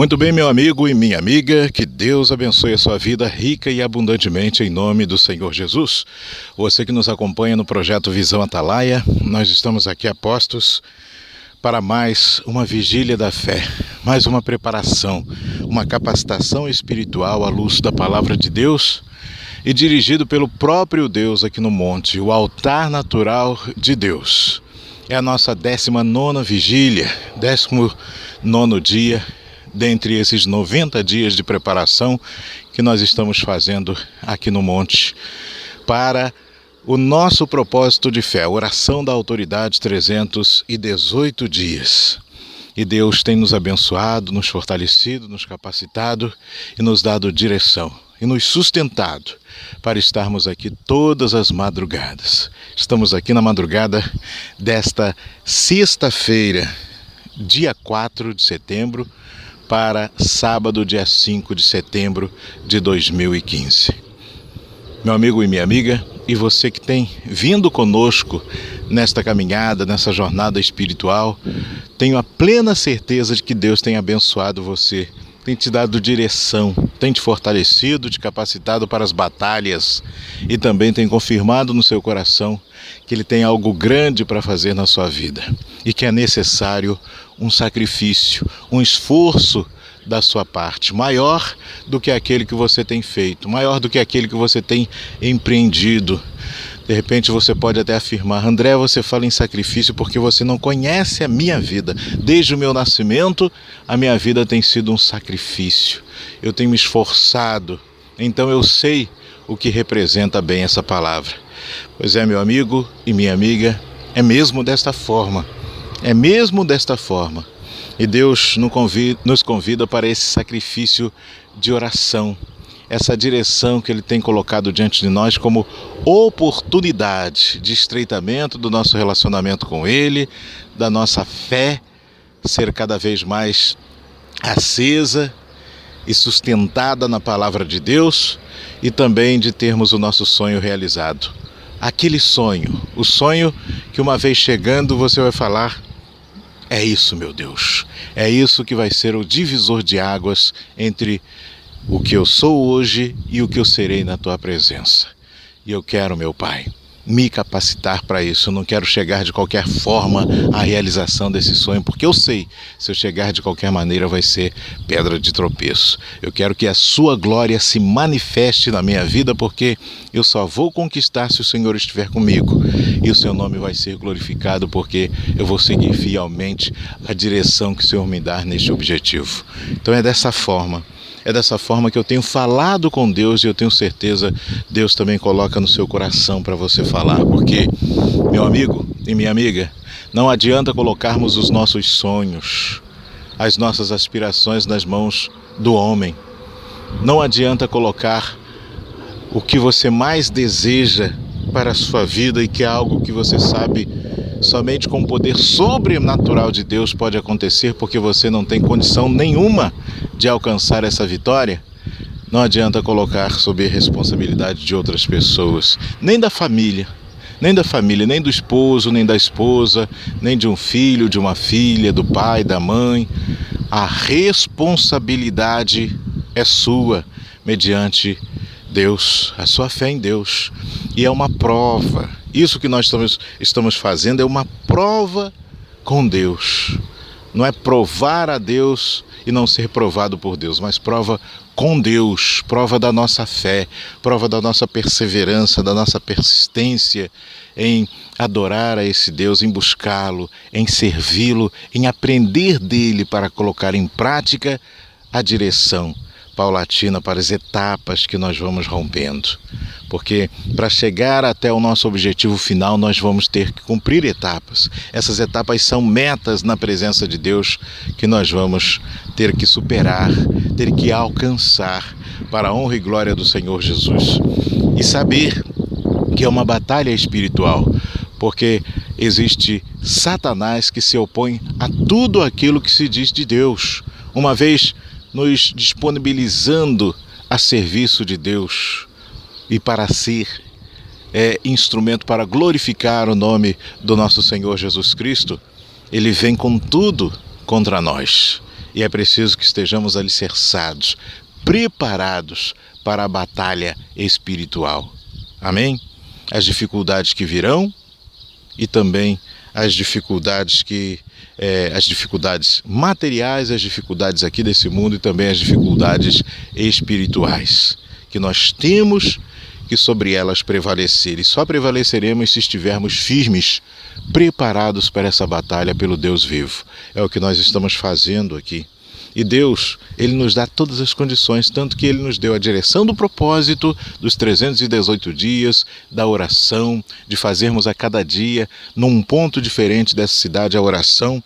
Muito bem, meu amigo e minha amiga, que Deus abençoe a sua vida rica e abundantemente em nome do Senhor Jesus. Você que nos acompanha no projeto Visão Atalaia, nós estamos aqui a postos para mais uma vigília da fé, mais uma preparação, uma capacitação espiritual à luz da palavra de Deus e dirigido pelo próprio Deus aqui no monte, o altar natural de Deus. É a nossa 19ª vigília, 19º dia, dentre esses 90 dias de preparação que nós estamos fazendo aqui no monte, para o nosso propósito de fé, a oração da autoridade 318 dias. E Deus tem nos abençoado, nos fortalecido, nos capacitado e nos dado direção e nos sustentado para estarmos aqui todas as madrugadas. Estamos aqui na madrugada desta sexta-feira, dia 4 de setembro, para sábado, dia 5 de setembro de 2015. Meu amigo e minha amiga, e você que tem vindo conosco nesta caminhada, nessa jornada espiritual, tenho a plena certeza de que Deus tem abençoado você, tem te dado direção, tem te fortalecido, te capacitado para as batalhas e também tem confirmado no seu coração que Ele tem algo grande para fazer na sua vida e que é necessário um sacrifício, um esforço da sua parte, maior do que aquele que você tem feito, maior do que aquele que você tem empreendido. De repente você pode até afirmar: André, você fala em sacrifício porque você não conhece a minha vida. Desde o meu nascimento, a minha vida tem sido um sacrifício. Eu tenho me esforçado, então eu sei o que representa bem essa palavra. Pois é, meu amigo e minha amiga, é mesmo desta forma. É mesmo desta forma. E Deus nos convida para esse sacrifício de oração, essa direção que Ele tem colocado diante de nós como oportunidade de estreitamento do nosso relacionamento com Ele, da nossa fé ser cada vez mais acesa e sustentada na palavra de Deus e também de termos o nosso sonho realizado. Aquele sonho, o sonho que uma vez chegando você vai falar: é isso, meu Deus, é isso que vai ser o divisor de águas entre o que eu sou hoje e o que eu serei na Tua presença. E eu quero, meu Pai, me capacitar para isso. Eu não quero chegar de qualquer forma à realização desse sonho, porque eu sei, se eu chegar de qualquer maneira vai ser pedra de tropeço. Eu quero que a Sua glória se manifeste na minha vida, porque eu só vou conquistar se o Senhor estiver comigo. E o Seu nome vai ser glorificado, porque eu vou seguir fielmente a direção que o Senhor me dá neste objetivo. Então é dessa forma que eu tenho falado com Deus, e eu tenho certeza Deus também coloca no seu coração para você falar, porque, meu amigo e minha amiga, não adianta colocarmos os nossos sonhos, as nossas aspirações nas mãos do homem. Não adianta colocar o que você mais deseja para a sua vida e que é algo que você sabe somente com o poder sobrenatural de Deus pode acontecer, porque você não tem condição nenhuma de alcançar essa vitória. Não adianta colocar sob a responsabilidade de outras pessoas, nem da família, nem do esposo, nem da esposa, nem de um filho, de uma filha, do pai, da mãe. A responsabilidade é sua, mediante Deus, a sua fé em Deus. E é uma prova. Isso que nós estamos fazendo é uma prova com Deus. Não é provar a Deus e não ser provado por Deus, mas prova com Deus, prova da nossa fé, prova da nossa perseverança, da nossa persistência em adorar a esse Deus, em buscá-lo, em servi-lo, em aprender dele para colocar em prática a direção paulatina para as etapas que nós vamos rompendo. Porque para chegar até o nosso objetivo final, nós vamos ter que cumprir etapas. Essas etapas são metas na presença de Deus que nós vamos ter que superar, ter que alcançar para a honra e glória do Senhor Jesus. E saber que é uma batalha espiritual, porque existe Satanás que se opõe a tudo aquilo que se diz de Deus, uma vez nos disponibilizando a serviço de Deus e para ser instrumento para glorificar o nome do nosso Senhor Jesus Cristo. Ele vem com tudo contra nós. E é preciso que estejamos alicerçados, preparados para a batalha espiritual. Amém? As dificuldades que virão e também as dificuldades as dificuldades materiais, as dificuldades aqui desse mundo e também as dificuldades espirituais, que nós temos que sobre elas prevalecer, e só prevaleceremos se estivermos firmes, preparados para essa batalha pelo Deus vivo. É o que nós estamos fazendo aqui. E Deus, Ele nos dá todas as condições, tanto que Ele nos deu a direção do propósito dos 318 dias, da oração, de fazermos a cada dia, num ponto diferente dessa cidade, a oração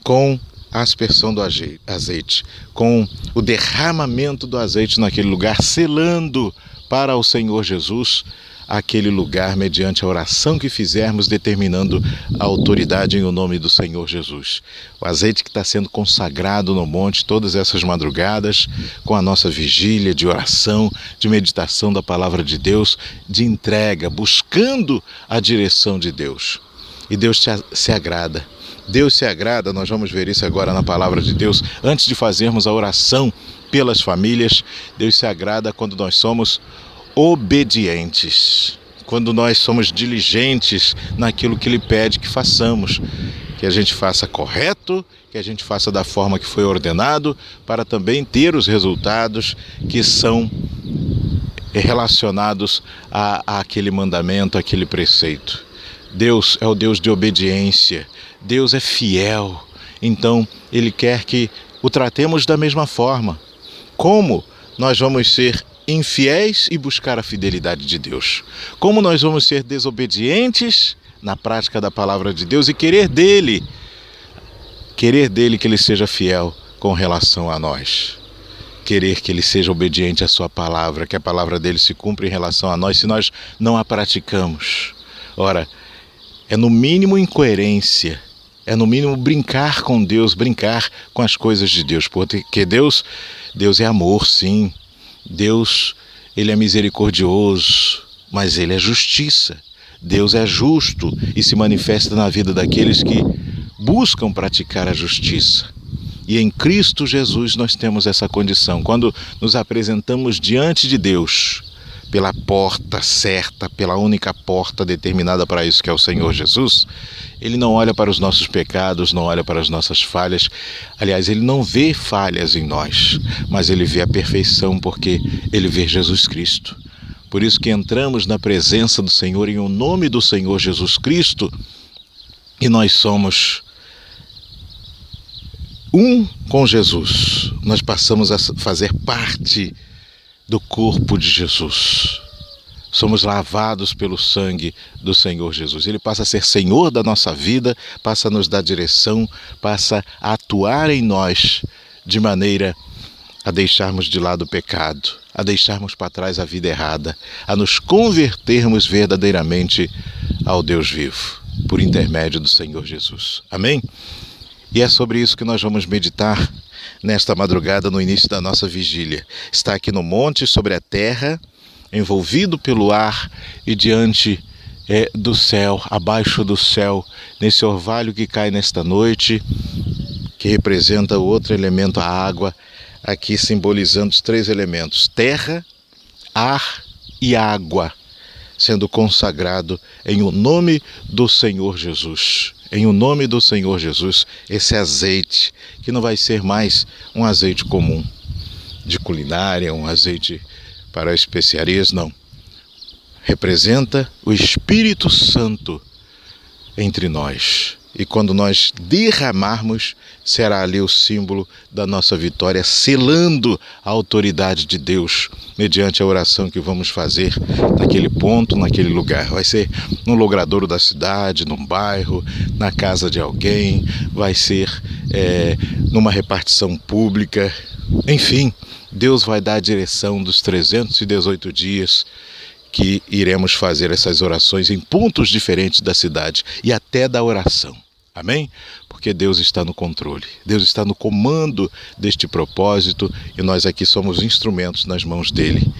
com a aspersão do azeite, com o derramamento do azeite naquele lugar, selando para o Senhor Jesus aquele lugar mediante a oração que fizermos, determinando a autoridade em o nome do Senhor Jesus. O azeite que está sendo consagrado no monte todas essas madrugadas, com a nossa vigília de oração, de meditação da palavra de Deus, de entrega, buscando a direção de Deus. E Deus se agrada. Deus se agrada, nós vamos ver isso agora na palavra de Deus. Antes de fazermos a oração pelas famílias, Deus se agrada quando nós somos obedientes, quando nós somos diligentes naquilo que Ele pede que façamos, que a gente faça correto, que a gente faça da forma que foi ordenado, para também ter os resultados que são relacionados àquele mandamento, àquele preceito. Deus é o Deus de obediência, Deus é fiel, então Ele quer que o tratemos da mesma forma. Como nós vamos ser infiéis e buscar a fidelidade de Deus? Como nós vamos ser desobedientes na prática da palavra de Deus e querer dele que Ele seja fiel com relação a nós? Querer que Ele seja obediente à sua palavra, que a palavra dele se cumpra em relação a nós, se nós não a praticamos. Ora, é no mínimo incoerência, é no mínimo brincar com Deus, brincar com as coisas de Deus, porque Deus é amor, sim. Deus, Ele é misericordioso, mas Ele é justiça. Deus é justo e se manifesta na vida daqueles que buscam praticar a justiça. E em Cristo Jesus nós temos essa condição. Quando nos apresentamos diante de Deus, pela porta certa, pela única porta determinada para isso, que é o Senhor Jesus, Ele não olha para os nossos pecados, não olha para as nossas falhas. Aliás, Ele não vê falhas em nós, mas Ele vê a perfeição, porque Ele vê Jesus Cristo. Por isso que entramos na presença do Senhor em o nome do Senhor Jesus Cristo, e nós somos um com Jesus. Nós passamos a fazer parte do corpo de Jesus. Somos lavados pelo sangue do Senhor Jesus. Ele passa a ser Senhor da nossa vida, passa a nos dar direção, passa a atuar em nós de maneira a deixarmos de lado o pecado, a deixarmos para trás a vida errada, a nos convertermos verdadeiramente ao Deus vivo, por intermédio do Senhor Jesus. Amém? E é sobre isso que nós vamos meditar nesta madrugada, no início da nossa vigília. Está aqui no monte, sobre a terra, envolvido pelo ar e diante do céu, abaixo do céu, nesse orvalho que cai nesta noite, que representa o outro elemento, a água, aqui simbolizando os três elementos, terra, ar e água, sendo consagrado em o nome do Senhor Jesus. Em o nome do Senhor Jesus, esse azeite, que não vai ser mais um azeite comum de culinária, um azeite para especiarias, não. Representa o Espírito Santo entre nós. E quando nós derramarmos, será ali o símbolo da nossa vitória, selando a autoridade de Deus, mediante a oração que vamos fazer naquele ponto, naquele lugar. Vai ser no logradouro da cidade, num bairro, na casa de alguém, vai ser numa repartição pública. Enfim, Deus vai dar a direção dos 318 dias que iremos fazer essas orações em pontos diferentes da cidade e até da oração. Amém? Porque Deus está no controle, Deus está no comando deste propósito e nós aqui somos instrumentos nas mãos dele.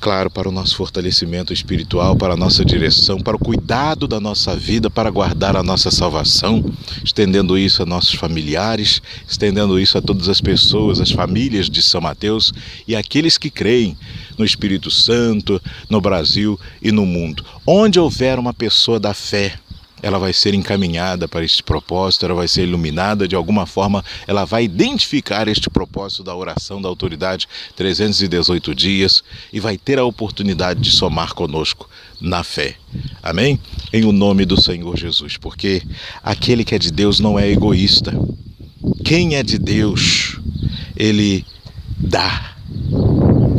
claro, para o nosso fortalecimento espiritual, para a nossa direção, para o cuidado da nossa vida, para guardar a nossa salvação, estendendo isso a nossos familiares, estendendo isso a todas as pessoas, as famílias de São Mateus e aqueles que creem no Espírito Santo, no Brasil e no mundo. Onde houver uma pessoa da fé, ela vai ser encaminhada para este propósito, ela vai ser iluminada de alguma forma, ela vai identificar este propósito da oração da autoridade 318 dias e vai ter a oportunidade de somar conosco na fé. Amém? Em o nome do Senhor Jesus, porque aquele que é de Deus não é egoísta. Quem é de Deus, ele dá.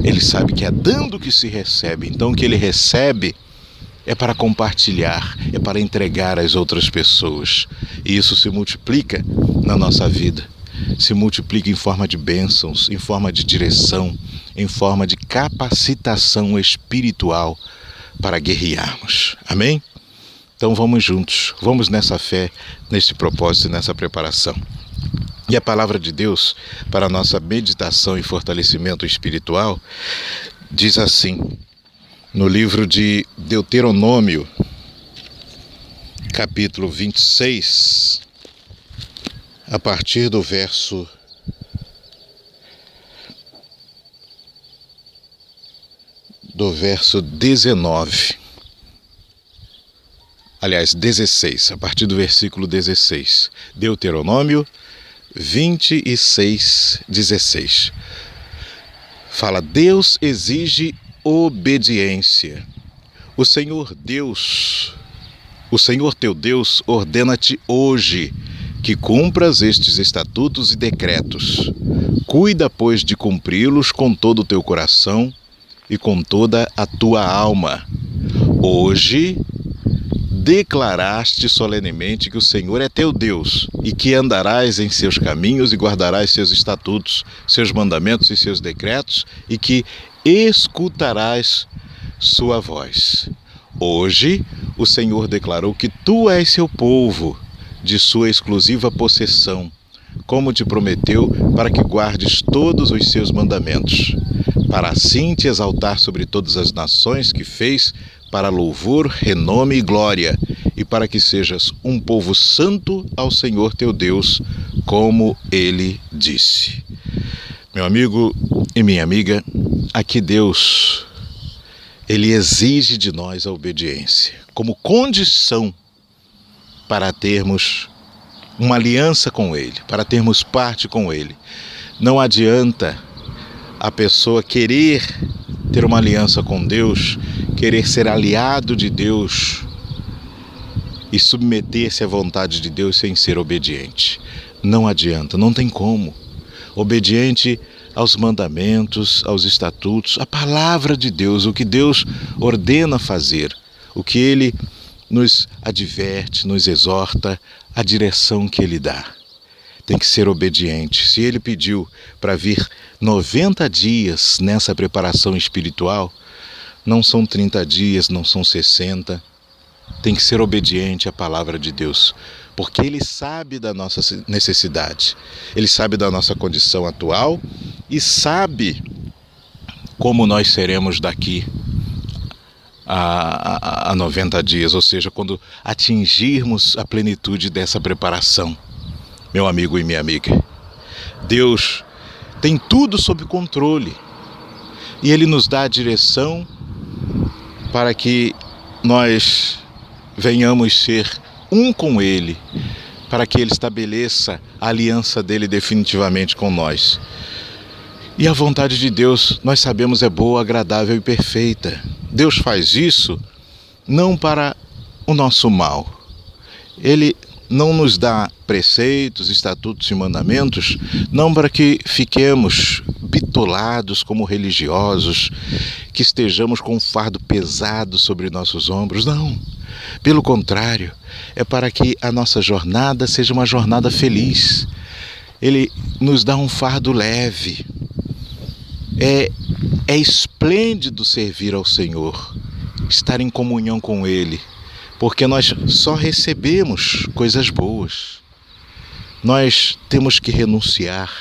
Ele sabe que é dando que se recebe, então o que ele recebe é para compartilhar, é para entregar às outras pessoas. E isso se multiplica na nossa vida. Se multiplica em forma de bênçãos, em forma de direção, em forma de capacitação espiritual para guerrearmos. Amém? Então vamos juntos, vamos nessa fé, nesse propósito, nessa preparação. E a palavra de Deus para a nossa meditação e fortalecimento espiritual diz assim: no livro de Deuteronômio, capítulo 26, a partir do verso 19. Aliás, 16, a partir do versículo 16. Deuteronômio 26, 16. Fala: Deus exige obediência. O Senhor teu Deus, ordena-te hoje que cumpras estes estatutos e decretos. Cuida, pois, de cumpri-los com todo o teu coração e com toda a tua alma. Hoje declaraste solenemente que o Senhor é teu Deus e que andarás em seus caminhos e guardarás seus estatutos, seus mandamentos e seus decretos e que escutarás sua voz. Hoje o Senhor declarou que tu és seu povo, de sua exclusiva possessão, como te prometeu, para que guardes todos os seus mandamentos, para assim te exaltar sobre todas as nações que fez, para louvor, renome e glória, e para que sejas um povo santo ao Senhor teu Deus, como ele disse. Meu amigo e minha amiga, aqui Deus, ele exige de nós a obediência, como condição para termos uma aliança com ele, para termos parte com ele. Não adianta a pessoa querer ter uma aliança com Deus, querer ser aliado de Deus e submeter-se à vontade de Deus sem ser obediente. Não adianta, não tem como. Obediente aos mandamentos, aos estatutos, à palavra de Deus, o que Deus ordena fazer, o que Ele nos adverte, nos exorta, a direção que Ele dá. Tem que ser obediente. Se Ele pediu para vir 90 dias nessa preparação espiritual, não são 30 dias, não são 60. Tem que ser obediente à palavra de Deus, porque Ele sabe da nossa necessidade, Ele sabe da nossa condição atual e sabe como nós seremos daqui a 90 dias, ou seja, quando atingirmos a plenitude dessa preparação. Meu amigo e minha amiga, Deus tem tudo sob controle e Ele nos dá a direção para que nós venhamos ser um com Ele, para que Ele estabeleça a aliança dEle definitivamente com nós. E a vontade de Deus, nós sabemos, é boa, agradável e perfeita. Deus faz isso não para o nosso mal. Ele não nos dá preceitos, estatutos e mandamentos, não para que fiquemos bitolados como religiosos, que estejamos com um fardo pesado sobre nossos ombros, não. Pelo contrário, é para que a nossa jornada seja uma jornada feliz. Ele nos dá um fardo leve. É esplêndido servir ao Senhor, estar em comunhão com Ele, porque nós só recebemos coisas boas. Nós temos que renunciar,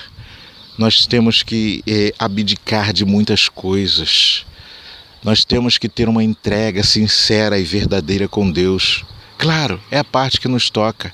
nós temos que abdicar de muitas coisas. Nós temos que ter uma entrega sincera e verdadeira com Deus. Claro, é a parte que nos toca,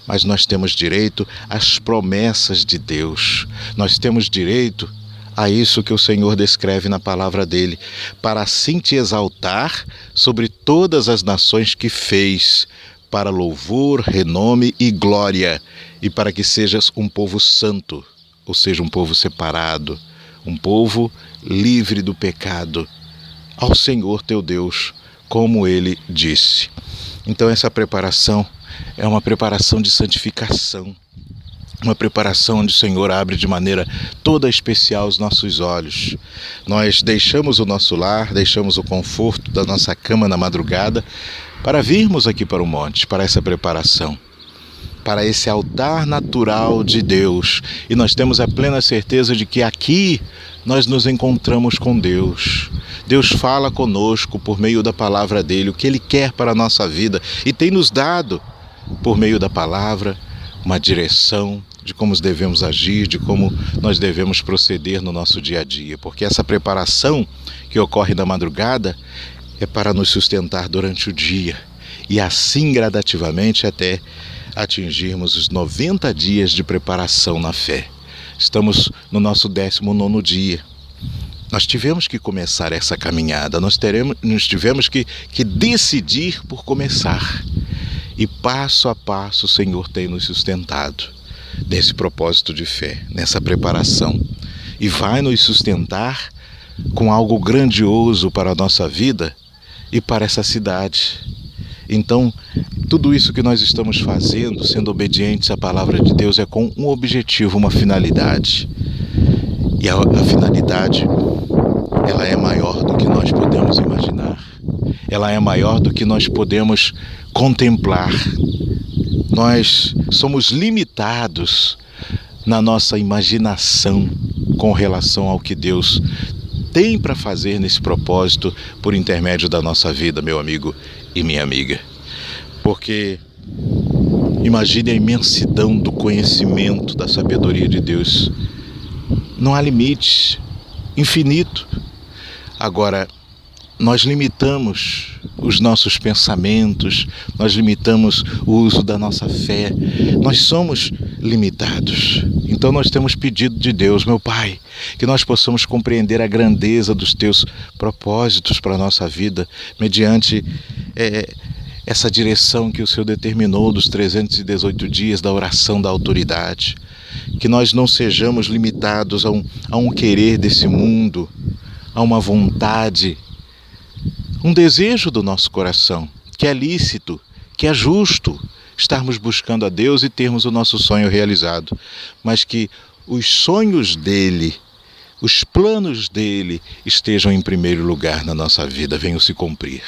mas nós temos direito às promessas de Deus. Nós temos direito a isso que o Senhor descreve na palavra dele, para assim te exaltar sobre todas as nações que fez, para louvor, renome e glória, e para que sejas um povo santo, ou seja, um povo separado, um povo livre do pecado, ao Senhor teu Deus, como ele disse. Então essa preparação é uma preparação de santificação, uma preparação onde o Senhor abre de maneira toda especial os nossos olhos. Nós deixamos o nosso lar, deixamos o conforto da nossa cama na madrugada para virmos aqui para o monte, para essa preparação, para esse altar natural de Deus. E nós temos a plena certeza de que aqui nós nos encontramos com Deus. Deus fala conosco por meio da palavra dele, o que ele quer para a nossa vida, e tem nos dado, por meio da palavra, uma direção de como devemos agir, de como nós devemos proceder no nosso dia a dia, porque essa preparação que ocorre na madrugada é para nos sustentar durante o dia, e assim gradativamente até atingirmos os 90 dias de preparação na fé. Estamos no nosso 19º dia. Nós tivemos que começar essa caminhada, nós tivemos que decidir por começar. E passo a passo o Senhor tem nos sustentado nesse propósito de fé, nessa preparação. E vai nos sustentar com algo grandioso para a nossa vida e para essa cidade. Então, tudo isso que nós estamos fazendo, sendo obedientes à palavra de Deus, é com um objetivo, uma finalidade. E a finalidade, ela é maior do que nós podemos imaginar. Ela é maior do que nós podemos contemplar. Nós somos limitados na nossa imaginação com relação ao que Deus tem para fazer nesse propósito por intermédio da nossa vida, meu amigo e minha amiga. Porque imagine a imensidão do conhecimento, da sabedoria de Deus. Não há limite, infinito. Agora, nós limitamos os nossos pensamentos, nós limitamos o uso da nossa fé, nós somos limitados. Então nós temos pedido de Deus, meu Pai, que nós possamos compreender a grandeza dos teus propósitos para a nossa vida, mediante essa direção que o Senhor determinou dos 318 dias da oração da autoridade. Que nós não sejamos limitados a um querer desse mundo, a uma vontade, um desejo do nosso coração, que é lícito, que é justo estarmos buscando a Deus e termos o nosso sonho realizado, mas que os sonhos dele, os planos dele estejam em primeiro lugar na nossa vida, venham se cumprir.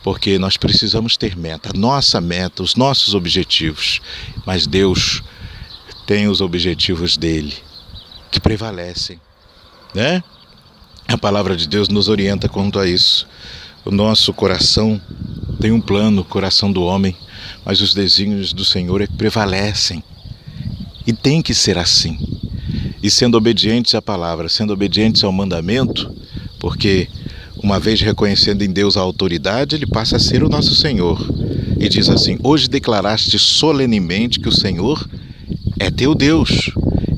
Porque nós precisamos ter meta, a nossa meta, os nossos objetivos, mas Deus tem os objetivos dele, que prevalecem, né? A palavra de Deus nos orienta quanto a isso. O nosso coração tem um plano, o coração do homem, mas os desígnios do Senhor é que prevalecem. E tem que ser assim. E sendo obedientes à palavra, sendo obedientes ao mandamento, porque uma vez reconhecendo em Deus a autoridade, ele passa a ser o nosso Senhor. E diz assim: hoje declaraste solenemente que o Senhor é teu Deus,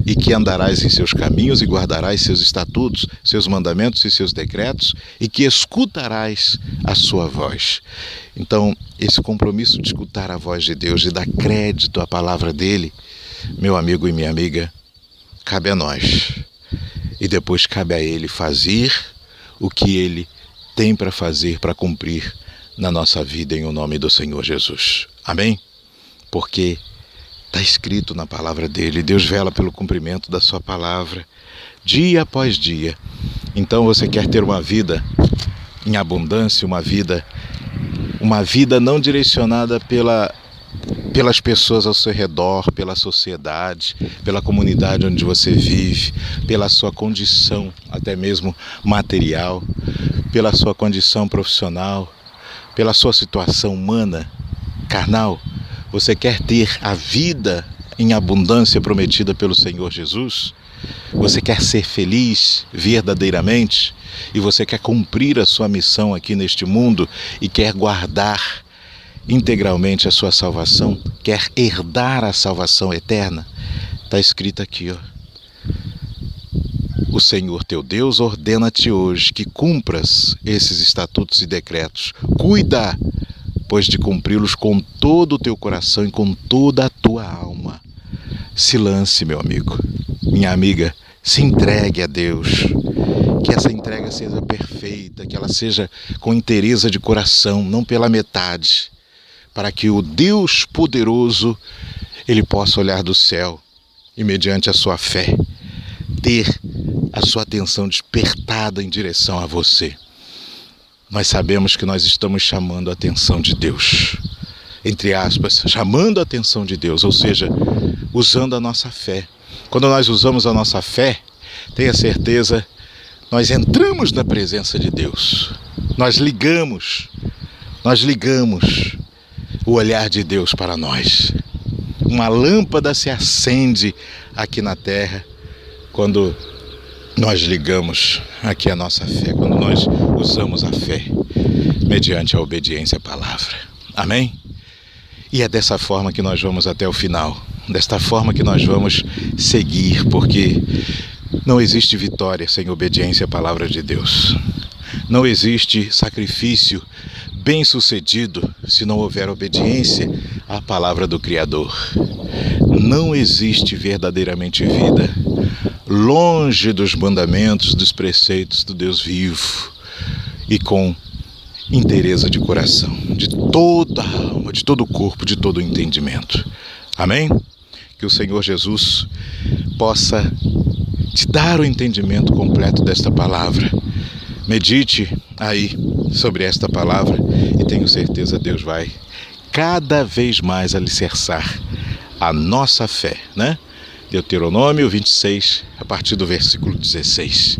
e que andarás em seus caminhos e guardarás seus estatutos, seus mandamentos e seus decretos, e que escutarás a sua voz. Então, esse compromisso de escutar a voz de Deus, de dar crédito à palavra dele, meu amigo e minha amiga, cabe a nós. E depois cabe a ele fazer o que ele tem para fazer, para cumprir na nossa vida, em o nome do Senhor Jesus. Amém? Porque está escrito na palavra dele, Deus vela pelo cumprimento da sua palavra, dia após dia. Então você quer ter uma vida em abundância, uma vida não direcionada pelas pessoas ao seu redor, pela sociedade, pela comunidade onde você vive, pela sua condição, até mesmo material, pela sua condição profissional, pela sua situação humana, carnal. Você quer ter a vida em abundância prometida pelo Senhor Jesus? Você quer ser feliz verdadeiramente? E você quer cumprir a sua missão aqui neste mundo e quer guardar integralmente a sua salvação? Quer herdar a salvação eterna? Está escrito aqui, ó. O Senhor teu Deus ordena-te hoje que cumpras esses estatutos e decretos. Cuida, pois, de cumpri-los com todo o teu coração e com toda a tua alma. Se lance, meu amigo, minha amiga, se entregue a Deus. Que essa entrega seja perfeita, que ela seja com inteireza de coração, não pela metade, para que o Deus poderoso, Ele possa olhar do céu e, mediante a sua fé, ter a sua atenção despertada em direção a você. Nós sabemos que nós estamos chamando a atenção de Deus, entre aspas, chamando a atenção de Deus, ou seja, usando a nossa fé. Quando nós usamos a nossa fé, tenha certeza, nós entramos na presença de Deus. Nós ligamos o olhar de Deus para nós. Uma lâmpada se acende aqui na terra quando nós ligamos aqui a nossa fé, quando nós usamos a fé mediante a obediência à palavra. Amém? E é dessa forma que nós vamos até o final, desta forma que nós vamos seguir, porque não existe vitória sem obediência à palavra de Deus. Não existe sacrifício bem-sucedido se não houver obediência à palavra do Criador. Não existe verdadeiramente vida longe dos mandamentos, dos preceitos do Deus vivo e com inteireza de coração, de toda a alma, de todo o corpo, de todo o entendimento. Amém? Que o Senhor Jesus possa te dar o entendimento completo desta palavra. Medite aí sobre esta palavra e tenho certeza Deus vai cada vez mais alicerçar a nossa fé, né? Deuteronômio 26, a partir do versículo 16.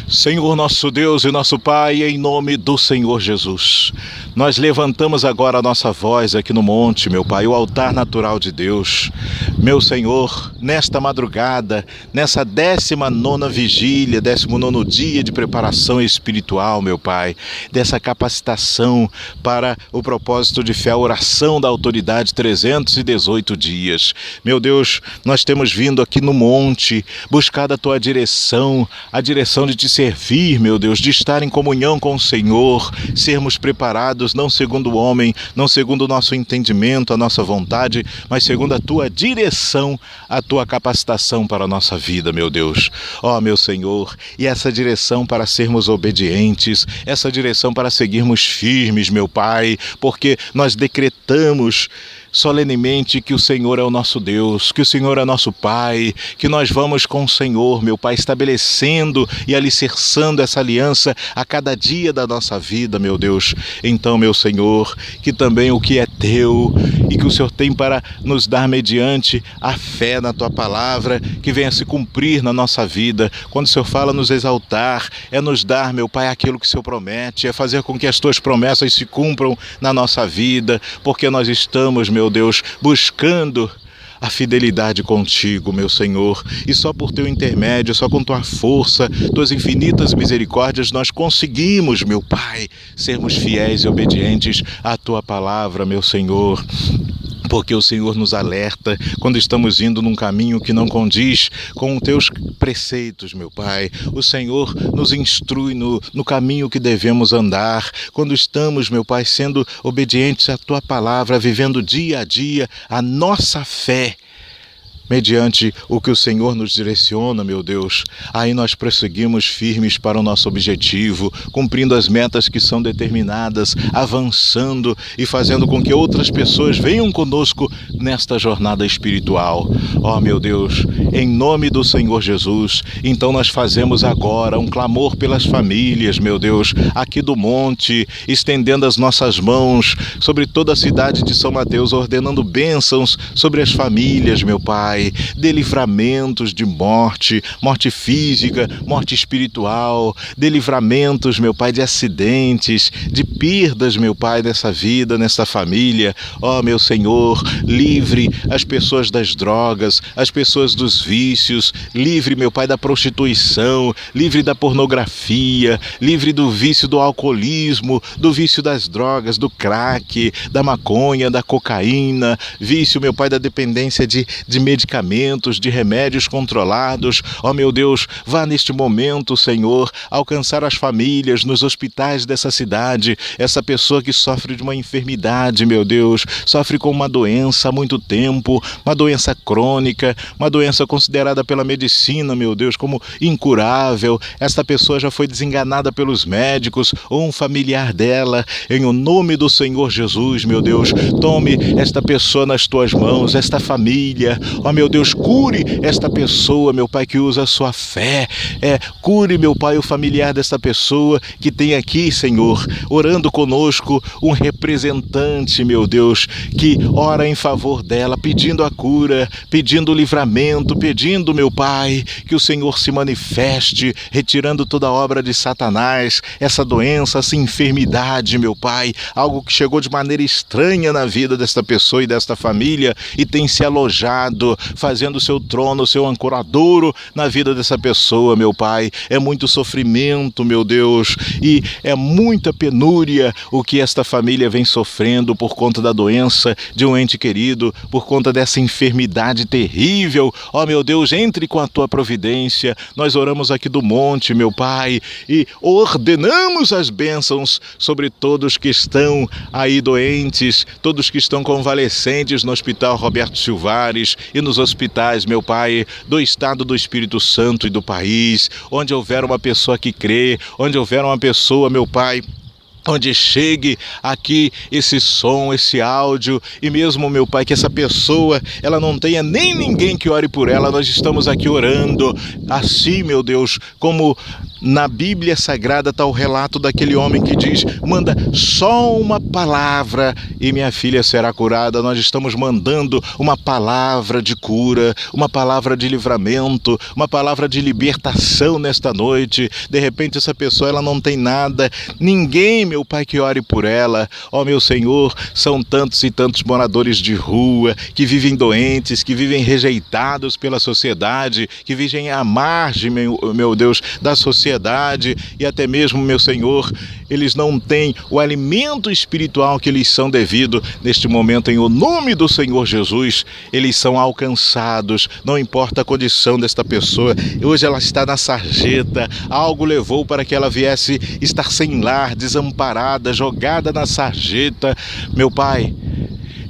Senhor nosso Deus e nosso Pai, em nome do Senhor Jesus, nós levantamos agora a nossa voz aqui no monte, meu Pai, o altar natural de Deus. Meu Senhor, nesta madrugada, nessa 19ª vigília, 19º dia de preparação espiritual, meu Pai, dessa capacitação para o propósito de fé, a oração da autoridade, 318 dias. Meu Deus, nós temos vindo aqui no monte, buscar a Tua direção, a direção de Te servir, meu Deus, de estar em comunhão com o Senhor, sermos preparados não segundo o homem, não segundo o nosso entendimento, a nossa vontade, mas segundo a Tua direção, a Tua capacitação para a nossa vida, meu Deus. Ó, meu Senhor, e essa direção para sermos obedientes, essa direção para seguirmos firmes, meu Pai, porque nós decretamos solenemente que o Senhor é o nosso Deus, que o Senhor é nosso Pai, que nós vamos com o Senhor, meu Pai, estabelecendo e alicerçando essa aliança a cada dia da nossa vida, meu Deus. Então, meu Senhor, que também o que é Teu e que o Senhor tem para nos dar mediante a fé na Tua palavra, que venha se cumprir na nossa vida. Quando o Senhor fala nos exaltar, é nos dar, meu Pai, aquilo que o Senhor promete, é fazer com que as Tuas promessas se cumpram na nossa vida, porque nós estamos, meu Deus, buscando a fidelidade contigo, meu Senhor, e só por Teu intermédio, só com Tua força, Tuas infinitas misericórdias, nós conseguimos, meu Pai, sermos fiéis e obedientes à Tua palavra, meu Senhor. Porque o Senhor nos alerta quando estamos indo num caminho que não condiz com os Teus preceitos, meu Pai. O Senhor nos instrui no caminho que devemos andar. Quando estamos, meu Pai, sendo obedientes à Tua palavra, vivendo dia a dia a nossa fé, mediante o que o Senhor nos direciona, meu Deus, aí nós prosseguimos firmes para o nosso objetivo, cumprindo as metas que são determinadas, avançando e fazendo com que outras pessoas venham conosco nesta jornada espiritual. Ó, meu Deus, em nome do Senhor Jesus, então nós fazemos agora um clamor pelas famílias, meu Deus, aqui do monte, estendendo as nossas mãos sobre toda a cidade de São Mateus, ordenando bênçãos sobre as famílias, meu Pai. Pai, dê livramentos de morte, morte física, morte espiritual, dê livramentos, meu Pai, de acidentes, de perdas, meu Pai, nessa vida, nessa família. Ó, meu Senhor, livre as pessoas das drogas, as pessoas dos vícios, livre, meu Pai, da prostituição, livre da pornografia, livre do vício do alcoolismo, do vício das drogas, do crack, da maconha, da cocaína, vício, meu Pai, da dependência de medicamentos, de remédios controlados. Ó, meu Deus, vá neste momento, Senhor, alcançar as famílias nos hospitais dessa cidade, essa pessoa que sofre de uma enfermidade, meu Deus, sofre com uma doença há muito tempo, uma doença crônica, uma doença considerada pela medicina, meu Deus, como incurável. Esta pessoa já foi desenganada pelos médicos ou um familiar dela. Em o nome do Senhor Jesus, meu Deus, tome esta pessoa nas tuas mãos, esta família. Ó, meu Deus, cure esta pessoa, meu Pai, que usa a sua fé. Cure, meu Pai, o familiar desta pessoa que tem aqui, Senhor, orando conosco, um representante, meu Deus, que ora em favor dela, pedindo a cura, pedindo o livramento, pedindo, meu Pai, que o Senhor se manifeste, retirando toda a obra de Satanás, essa doença, essa enfermidade, meu Pai, algo que chegou de maneira estranha na vida desta pessoa e desta família e tem se alojado, fazendo seu trono, seu ancoradouro na vida dessa pessoa, meu Pai. É muito sofrimento, meu Deus, e é muita penúria o que esta família vem sofrendo por conta da doença de um ente querido, por conta dessa enfermidade terrível. Ó, meu Deus, entre com a tua providência. Nós oramos aqui do monte, meu Pai, e ordenamos as bênçãos sobre todos que estão aí doentes, todos que estão convalescentes no Hospital Roberto Silvares e nos hospitais, meu Pai, do estado do Espírito Santo e do país, onde houver uma pessoa que crê, onde houver uma pessoa, meu Pai, onde chegue aqui esse som, esse áudio, e mesmo, meu Pai, que essa pessoa, ela não tenha nem ninguém que ore por ela, nós estamos aqui orando, assim, meu Deus, como na Bíblia Sagrada está o relato daquele homem que diz: manda só uma palavra e minha filha será curada. Nós estamos mandando uma palavra de cura, uma palavra de livramento, uma palavra de libertação nesta noite. De repente essa pessoa, ela não tem nada, ninguém, meu Pai, que ore por ela. Ó, meu Senhor, são tantos e tantos moradores de rua que vivem doentes, que vivem rejeitados pela sociedade, que vivem à margem, meu Deus, da sociedade, e até mesmo, meu Senhor, eles não têm o alimento espiritual que lhes são devido. Neste momento, em o nome do Senhor Jesus, eles são alcançados, não importa a condição desta pessoa. Hoje ela está na sarjeta, algo levou para que ela viesse estar sem lar, desamparada, jogada na sarjeta. Meu Pai,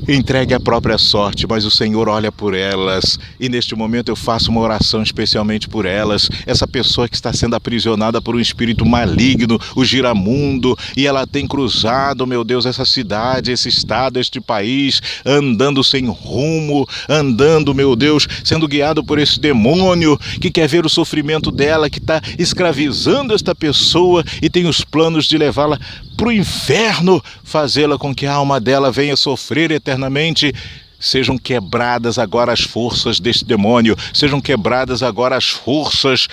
entregue a própria sorte, mas o Senhor olha por elas, e neste momento eu faço uma oração especialmente por elas, essa pessoa que está sendo aprisionada por um espírito maligno, o giramundo, e ela tem cruzado, meu Deus, essa cidade, esse estado, este país, andando sem rumo, andando, meu Deus, sendo guiado por esse demônio que quer ver o sofrimento dela, que está escravizando esta pessoa e tem os planos de levá-la para o inferno, fazê-la com que a alma dela venha sofrer eternamente. Sejam quebradas agora as forças deste demônio, sejam quebradas agora as forças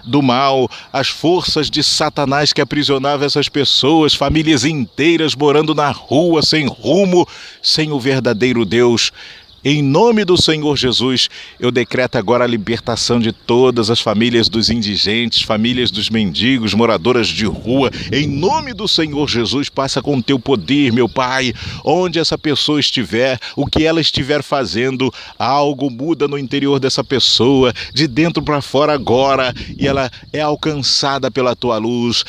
do mal, as forças de Satanás que aprisionava essas pessoas, famílias inteiras morando na rua, sem rumo, sem o verdadeiro Deus. Em nome do Senhor Jesus, eu decreto agora a libertação de todas as famílias dos indigentes, famílias dos mendigos, moradoras de rua. Em nome do Senhor Jesus, passa com teu poder, meu Pai. Onde essa pessoa estiver, o que ela estiver fazendo, algo muda no interior dessa pessoa, de dentro para fora agora, e ela é alcançada pela tua luz.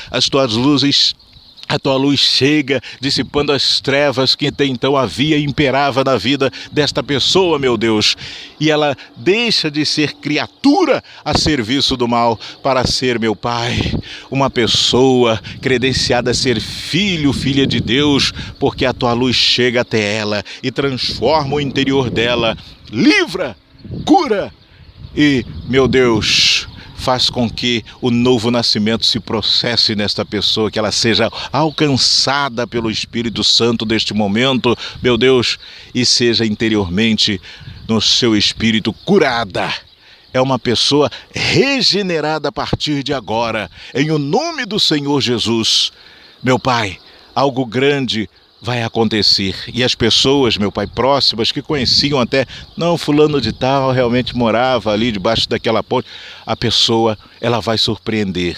A tua luz chega, dissipando as trevas que até então havia e imperava na vida desta pessoa, meu Deus. E ela deixa de ser criatura a serviço do mal para ser, meu Pai, uma pessoa credenciada a ser filho, filha de Deus, porque a tua luz chega até ela e transforma o interior dela, livra, cura e, meu Deus, faz com que o novo nascimento se processe nesta pessoa, que ela seja alcançada pelo Espírito Santo deste momento, meu Deus, e seja interiormente no seu espírito curada. É uma pessoa regenerada a partir de agora, em o nome do Senhor Jesus. Meu Pai, algo grande vai acontecer. E as pessoas, meu Pai, próximas, que conheciam até, não, fulano de tal realmente morava ali debaixo daquela ponte, a pessoa, ela vai surpreender.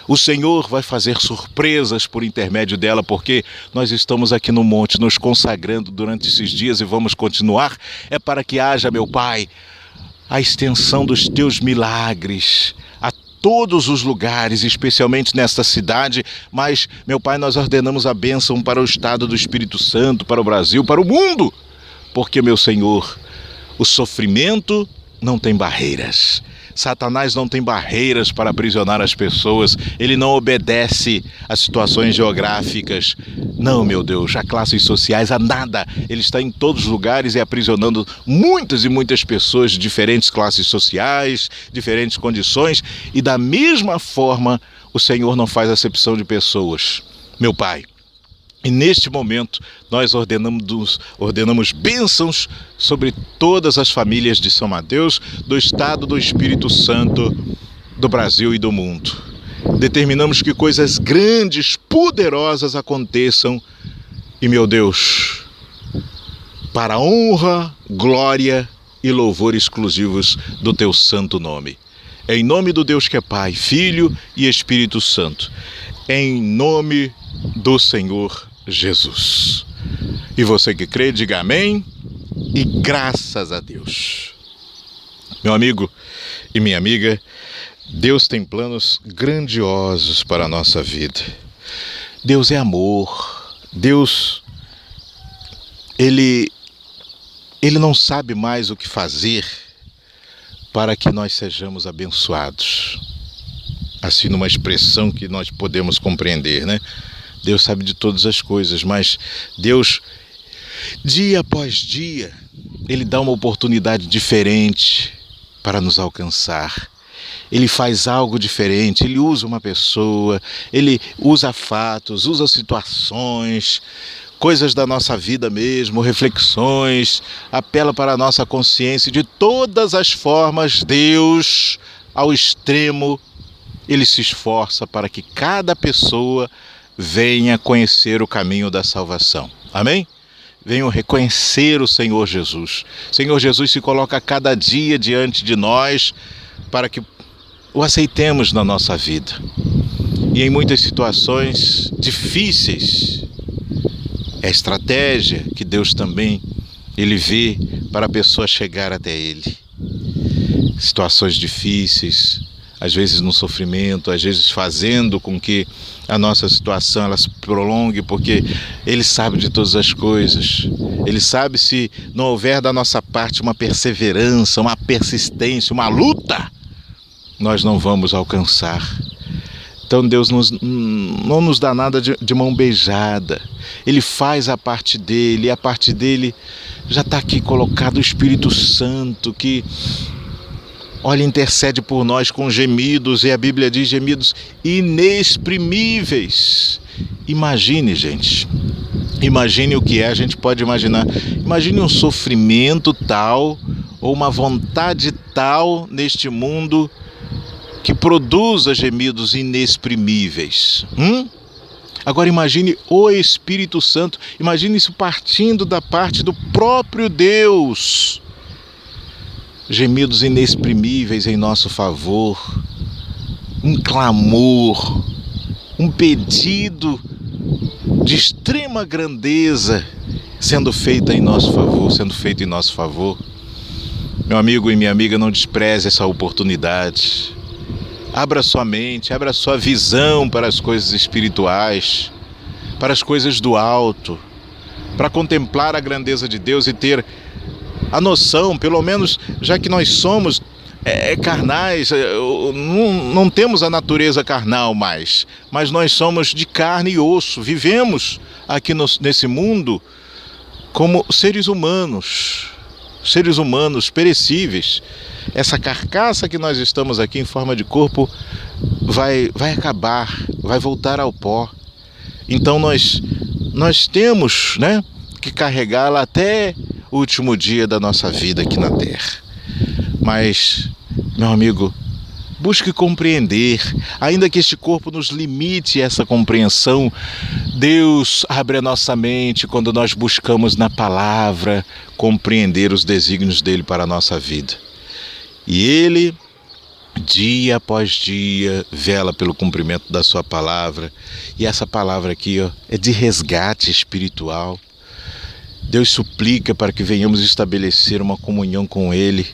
O Senhor vai fazer surpresas por intermédio dela, porque nós estamos aqui no monte nos consagrando durante esses dias e vamos continuar. É para que haja, meu Pai, a extensão dos teus milagres a todos os lugares, especialmente nesta cidade. Mas, meu Pai, nós ordenamos a bênção para o estado do Espírito Santo, para o Brasil, para o mundo, porque, meu Senhor, o sofrimento não tem barreiras. Satanás não tem barreiras para aprisionar as pessoas. Ele não obedece a situações geográficas. Não, meu Deus, a classes sociais, a nada. Ele está em todos os lugares e aprisionando muitas e muitas pessoas de diferentes classes sociais, diferentes condições. E da mesma forma, o Senhor não faz acepção de pessoas. Meu Pai, e neste momento nós ordenamos bênçãos sobre todas as famílias de São Mateus, do Estado do Espírito Santo, do Brasil e do mundo. Determinamos que coisas grandes, poderosas aconteçam e, meu Deus, para a honra, glória e louvor exclusivos do teu santo nome. Em nome do Deus que é Pai, Filho e Espírito Santo. Em nome do Senhor Jesus. E você que crê, diga amém e graças a Deus. Meu amigo e minha amiga, Deus tem planos grandiosos para a nossa vida. Deus é amor. Deus, Ele não sabe mais o que fazer para que nós sejamos abençoados. Assim, numa expressão que nós podemos compreender, né? Deus sabe de todas as coisas, mas Deus, dia após dia, Ele dá uma oportunidade diferente para nos alcançar. Ele faz algo diferente, Ele usa uma pessoa, Ele usa fatos, usa situações, coisas da nossa vida mesmo, reflexões, apela para a nossa consciência. De todas as formas, Deus, ao extremo, Ele se esforça para que cada pessoa venha conhecer o caminho da salvação. Amém? Venham reconhecer o Senhor Jesus. O Senhor Jesus se coloca a cada dia diante de nós para que o aceitemos na nossa vida. E em muitas situações difíceis, é a estratégia que Deus também, Ele vê para a pessoa chegar até Ele. Situações difíceis, às vezes no sofrimento, às vezes fazendo com que a nossa situação ela se prolongue, porque Ele sabe de todas as coisas. Ele sabe, se não houver da nossa parte uma perseverança, uma persistência, uma luta, nós não vamos alcançar. Então Deus não nos dá nada de mão beijada. Ele faz a parte dele, e a parte dele já está aqui colocado o Espírito Santo, que, olha, intercede por nós com gemidos, e a Bíblia diz gemidos inexprimíveis. Imagine, gente, imagine o que é, a gente pode imaginar. Imagine um sofrimento tal, ou uma vontade tal neste mundo, que produza gemidos inexprimíveis. Agora imagine o Espírito Santo, imagine isso partindo da parte do próprio Deus. Gemidos inexprimíveis em nosso favor, um clamor, um pedido de extrema grandeza sendo feito em nosso favor, Meu amigo e minha amiga, não despreze essa oportunidade. Abra sua mente, abra sua visão para as coisas espirituais, para as coisas do alto, para contemplar a grandeza de Deus e ter a noção, pelo menos, já que nós somos carnais, não temos a natureza carnal mais, mas nós somos de carne e osso, vivemos aqui nesse mundo como seres humanos perecíveis. Essa carcaça que nós estamos aqui em forma de corpo vai acabar, vai voltar ao pó. Então nós temos, que carregá-la até último dia da nossa vida aqui na Terra. Mas, meu amigo, busque compreender, ainda que este corpo nos limite essa compreensão, Deus abre a nossa mente quando nós buscamos na palavra compreender os desígnios dele para a nossa vida. E ele, dia após dia, vela pelo cumprimento da sua palavra. E essa palavra aqui, é de resgate espiritual. Deus suplica para que venhamos estabelecer uma comunhão com ele.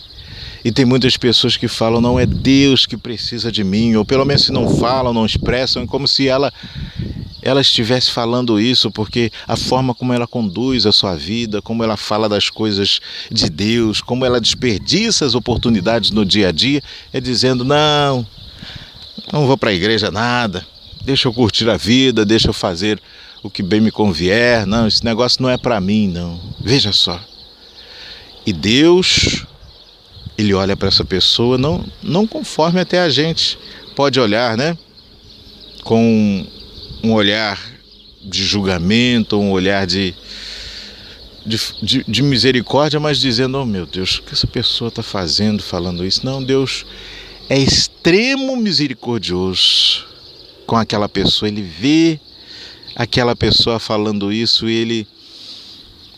E tem muitas pessoas que falam, não é Deus que precisa de mim, ou pelo menos se não falam, não expressam, é como se ela estivesse falando isso, porque a forma como ela conduz a sua vida, como ela fala das coisas de Deus, como ela desperdiça as oportunidades no dia a dia, é dizendo, não vou para a igreja nada, deixa eu curtir a vida, deixa eu fazer o que bem me convier, não, esse negócio não é para mim, não. Veja só. E Deus, ele olha para essa pessoa, não conforme até a gente pode olhar, né? Com um olhar de julgamento, um olhar de misericórdia, mas dizendo, oh meu Deus, o que essa pessoa está fazendo, falando isso? Não, Deus é extremo misericordioso com aquela pessoa, ele vê aquela pessoa falando isso e ele,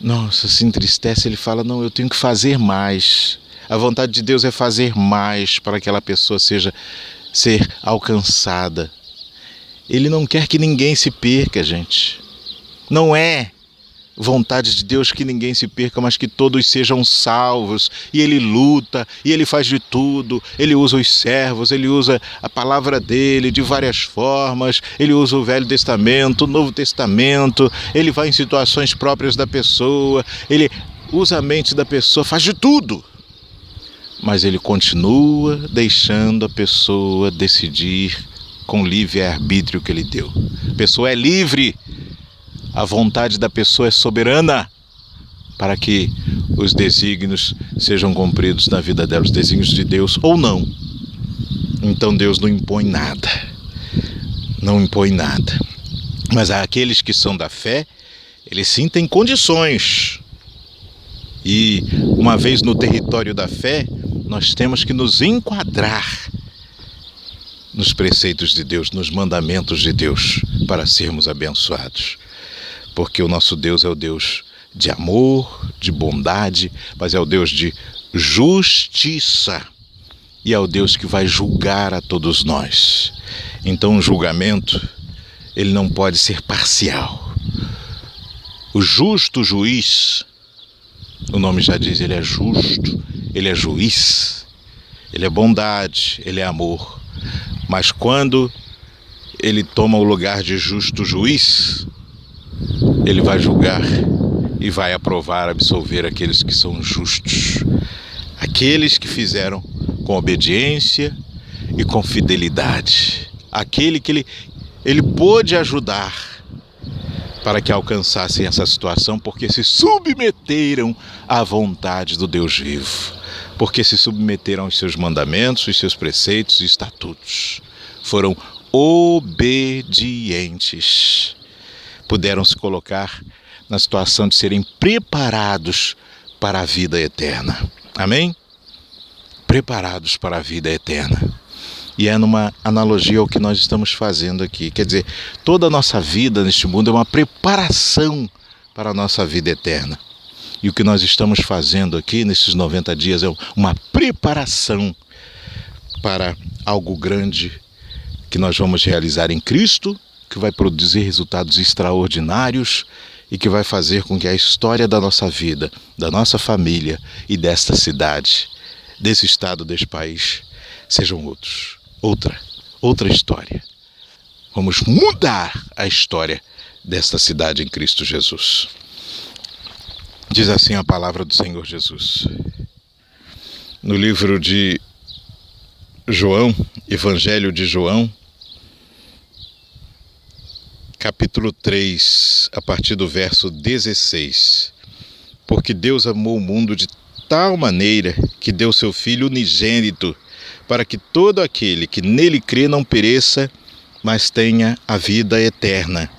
nossa, se entristece, ele fala, não, eu tenho que fazer mais. A vontade de Deus é fazer mais para aquela pessoa ser alcançada. Ele não quer que ninguém se perca, gente. Não é vontade de Deus que ninguém se perca, mas que todos sejam salvos. E ele luta, e ele faz de tudo. Ele usa os servos, ele usa a palavra dele de várias formas. Ele usa o Velho Testamento, o Novo Testamento. Ele vai em situações próprias da pessoa. Ele usa a mente da pessoa, faz de tudo. Mas ele continua deixando a pessoa decidir com livre-arbítrio que ele deu. A pessoa é livre, a vontade da pessoa é soberana para que os desígnios sejam cumpridos na vida dela, os desígnios de Deus ou não. Então Deus não impõe nada, não impõe nada. Mas aqueles que são da fé, eles sim têm condições. E uma vez no território da fé, nós temos que nos enquadrar nos preceitos de Deus, nos mandamentos de Deus, para sermos abençoados. Porque o nosso Deus é o Deus de amor, de bondade, mas é o Deus de justiça. E é o Deus que vai julgar a todos nós. Então o julgamento, ele não pode ser parcial. O justo juiz, o nome já diz, ele é justo, ele é juiz, ele é bondade, ele é amor. Mas quando ele toma o lugar de justo juiz, ele vai julgar e vai aprovar, absolver aqueles que são justos. Aqueles que fizeram com obediência e com fidelidade. Aquele que ele pôde ajudar para que alcançassem essa situação, porque se submeteram à vontade do Deus vivo. Porque se submeteram aos seus mandamentos, os seus preceitos e estatutos. Foram obedientes. Puderam se colocar na situação de serem preparados para a vida eterna. Amém? Preparados para a vida eterna. E é numa analogia ao que nós estamos fazendo aqui. Quer dizer, toda a nossa vida neste mundo é uma preparação para a nossa vida eterna. E o que nós estamos fazendo aqui nesses 90 dias é uma preparação para algo grande que nós vamos realizar em Cristo, que vai produzir resultados extraordinários e que vai fazer com que a história da nossa vida, da nossa família e desta cidade, desse estado, desse país, sejam outra história. Vamos mudar a história desta cidade em Cristo Jesus. Diz assim a palavra do Senhor Jesus. No livro de João, Evangelho de João, capítulo 3, a partir do verso 16. Porque Deus amou o mundo de tal maneira que deu seu Filho unigênito, para que todo aquele que nele crê não pereça, mas tenha a vida eterna.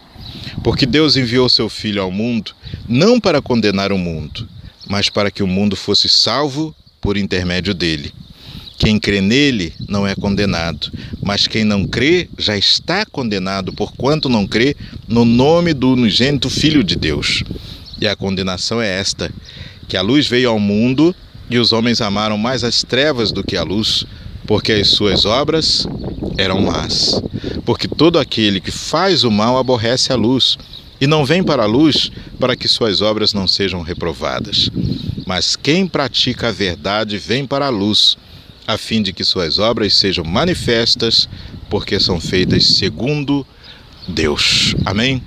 Porque Deus enviou seu Filho ao mundo, não para condenar o mundo, mas para que o mundo fosse salvo por intermédio dele. Quem crê nele não é condenado, mas quem não crê já está condenado, porquanto não crê no nome do unigênito Filho de Deus. E a condenação é esta, que a luz veio ao mundo e os homens amaram mais as trevas do que a luz, porque as suas obras eram más. Porque todo aquele que faz o mal aborrece a luz, e não vem para a luz para que suas obras não sejam reprovadas. Mas quem pratica a verdade vem para a luz, a fim de que suas obras sejam manifestas, porque são feitas segundo Deus. Amém?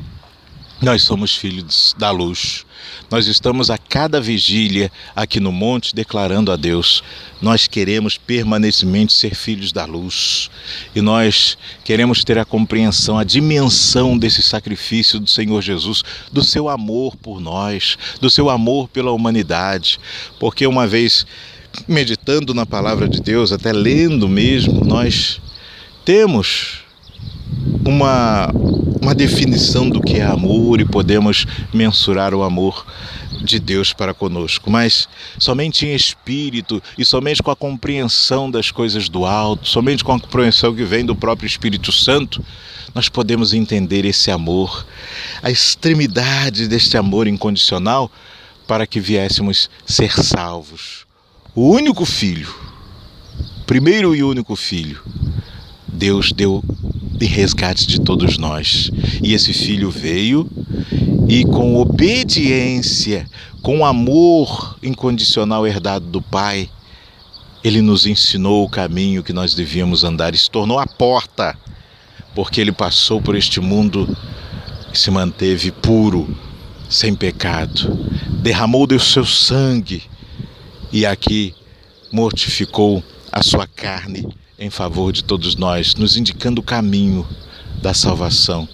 Nós somos filhos da luz. Nós estamos a cada vigília aqui no monte declarando a Deus. Nós queremos permanentemente ser filhos da luz. E nós queremos ter a compreensão, a dimensão desse sacrifício do Senhor Jesus, do seu amor por nós, do seu amor pela humanidade. Porque uma vez meditando na palavra de Deus, até lendo mesmo, nós temos uma definição do que é amor e podemos mensurar o amor de Deus para conosco, mas somente em espírito e somente com a compreensão das coisas do alto, somente com a compreensão que vem do próprio Espírito Santo, nós podemos entender esse amor, a extremidade deste amor incondicional para que viéssemos ser salvos. O único filho, primeiro e único filho, Deus deu em resgate de todos nós. E esse filho veio e com obediência, com amor incondicional herdado do Pai, ele nos ensinou o caminho que nós devíamos andar e se tornou a porta, porque ele passou por este mundo e se manteve puro, sem pecado, derramou do seu sangue e aqui mortificou a sua carne em favor de todos nós, nos indicando o caminho da salvação.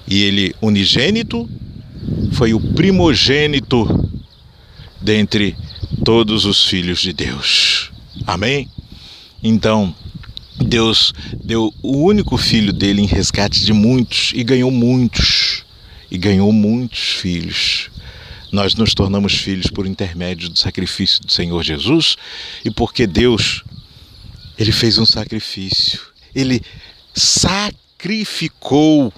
E ele, unigênito, foi o primogênito dentre todos os filhos de Deus. Amém? Então, Deus deu o único filho dele em resgate de muitos e ganhou muitos filhos. Nós nos tornamos filhos por intermédio do sacrifício do Senhor Jesus e porque Deus, ele fez um sacrifício, ele sacrificou,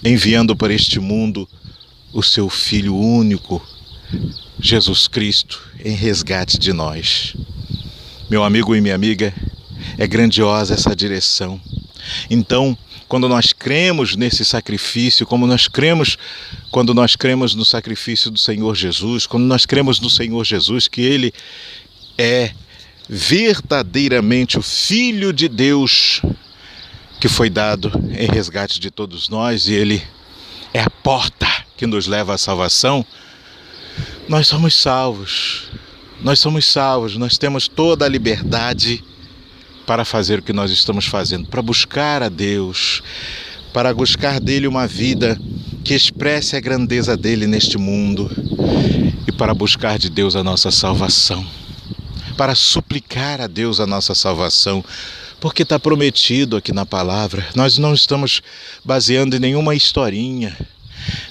enviando para este mundo o seu Filho único, Jesus Cristo, em resgate de nós. Meu amigo e minha amiga, é grandiosa essa direção. Então, quando nós cremos nesse sacrifício, quando nós cremos no sacrifício do Senhor Jesus, quando nós cremos no Senhor Jesus, que Ele é verdadeiramente o Filho de Deus, que foi dado em resgate de todos nós, e Ele é a porta que nos leva à salvação, nós somos salvos, nós temos toda a liberdade para fazer o que nós estamos fazendo, para buscar a Deus, para buscar dele uma vida que expresse a grandeza dele neste mundo e para buscar de Deus a nossa salvação, para suplicar a Deus a nossa salvação, porque está prometido aqui na palavra. Nós não estamos baseando em nenhuma historinha,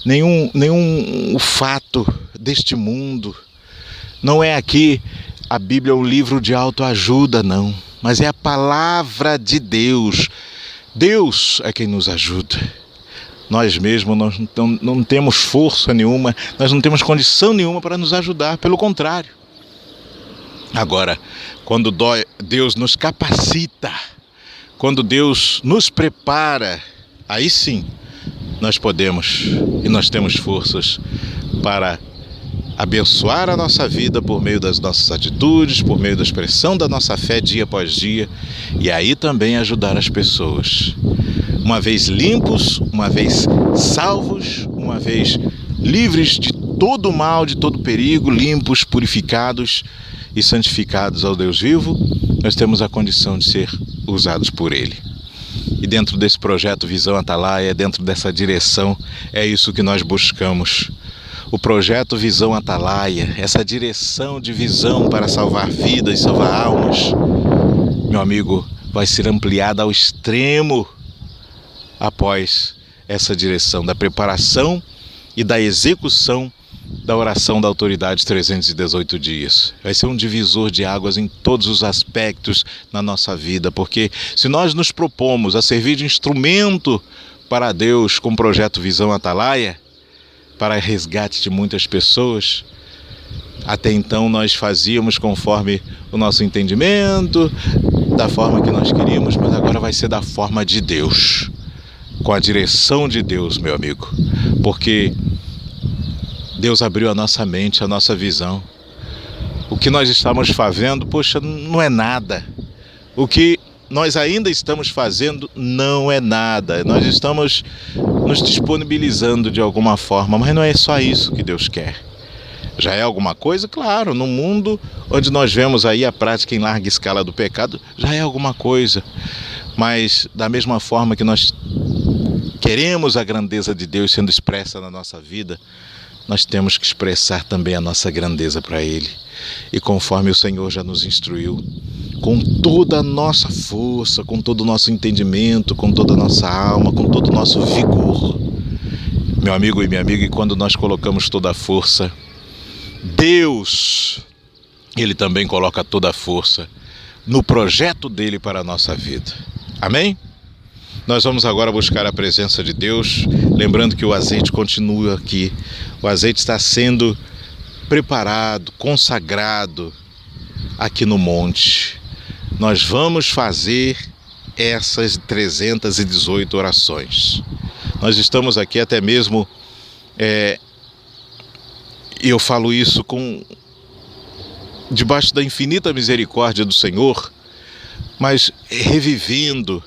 nenhum fato deste mundo. Não é aqui a Bíblia um livro de autoajuda, não, mas é a palavra de Deus. Deus é quem nos ajuda. Nós mesmos não temos força nenhuma, nós não temos condição nenhuma para nos ajudar, pelo contrário. Agora, quando Deus nos capacita, quando Deus nos prepara, aí sim nós podemos e nós temos forças para abençoar a nossa vida por meio das nossas atitudes, por meio da expressão da nossa fé dia após dia, e aí também ajudar as pessoas. Uma vez limpos, uma vez salvos, uma vez livres de todo mal, de todo perigo, limpos, purificados e santificados ao Deus vivo, nós temos a condição de ser usados por Ele. E dentro desse projeto Visão Atalaia, dentro dessa direção, é isso que nós buscamos. O projeto Visão Atalaia, essa direção de visão para salvar vidas, salvar almas, meu amigo, vai ser ampliada ao extremo após essa direção da preparação e da execução da oração da autoridade 318 dias. Vai ser um divisor de águas em todos os aspectos na nossa vida, porque se nós nos propomos a servir de instrumento para Deus com o projeto Visão Atalaia, para resgate de muitas pessoas, até então nós fazíamos conforme o nosso entendimento, da forma que nós queríamos, mas agora vai ser da forma de Deus, com a direção de Deus, meu amigo, porque Deus abriu a nossa mente, a nossa visão. O que nós estamos fazendo, poxa, não é nada. O que nós ainda estamos fazendo não é nada. Nós estamos nos disponibilizando de alguma forma, mas não é só isso que Deus quer. Já é alguma coisa? Claro, no mundo onde nós vemos aí a prática em larga escala do pecado, já é alguma coisa. Mas da mesma forma que nós queremos a grandeza de Deus sendo expressa na nossa vida, nós temos que expressar também a nossa grandeza para Ele. E conforme o Senhor já nos instruiu, com toda a nossa força, com todo o nosso entendimento, com toda a nossa alma, com todo o nosso vigor. Meu amigo e minha amiga, e quando nós colocamos toda a força, Deus, Ele também coloca toda a força no projeto dEle para a nossa vida. Amém? Nós vamos agora buscar a presença de Deus, lembrando que o azeite continua aqui. O azeite está sendo preparado, consagrado aqui no monte. Nós vamos fazer essas 318 orações. Nós estamos aqui até mesmo, eu falo isso debaixo da infinita misericórdia do Senhor, mas revivendo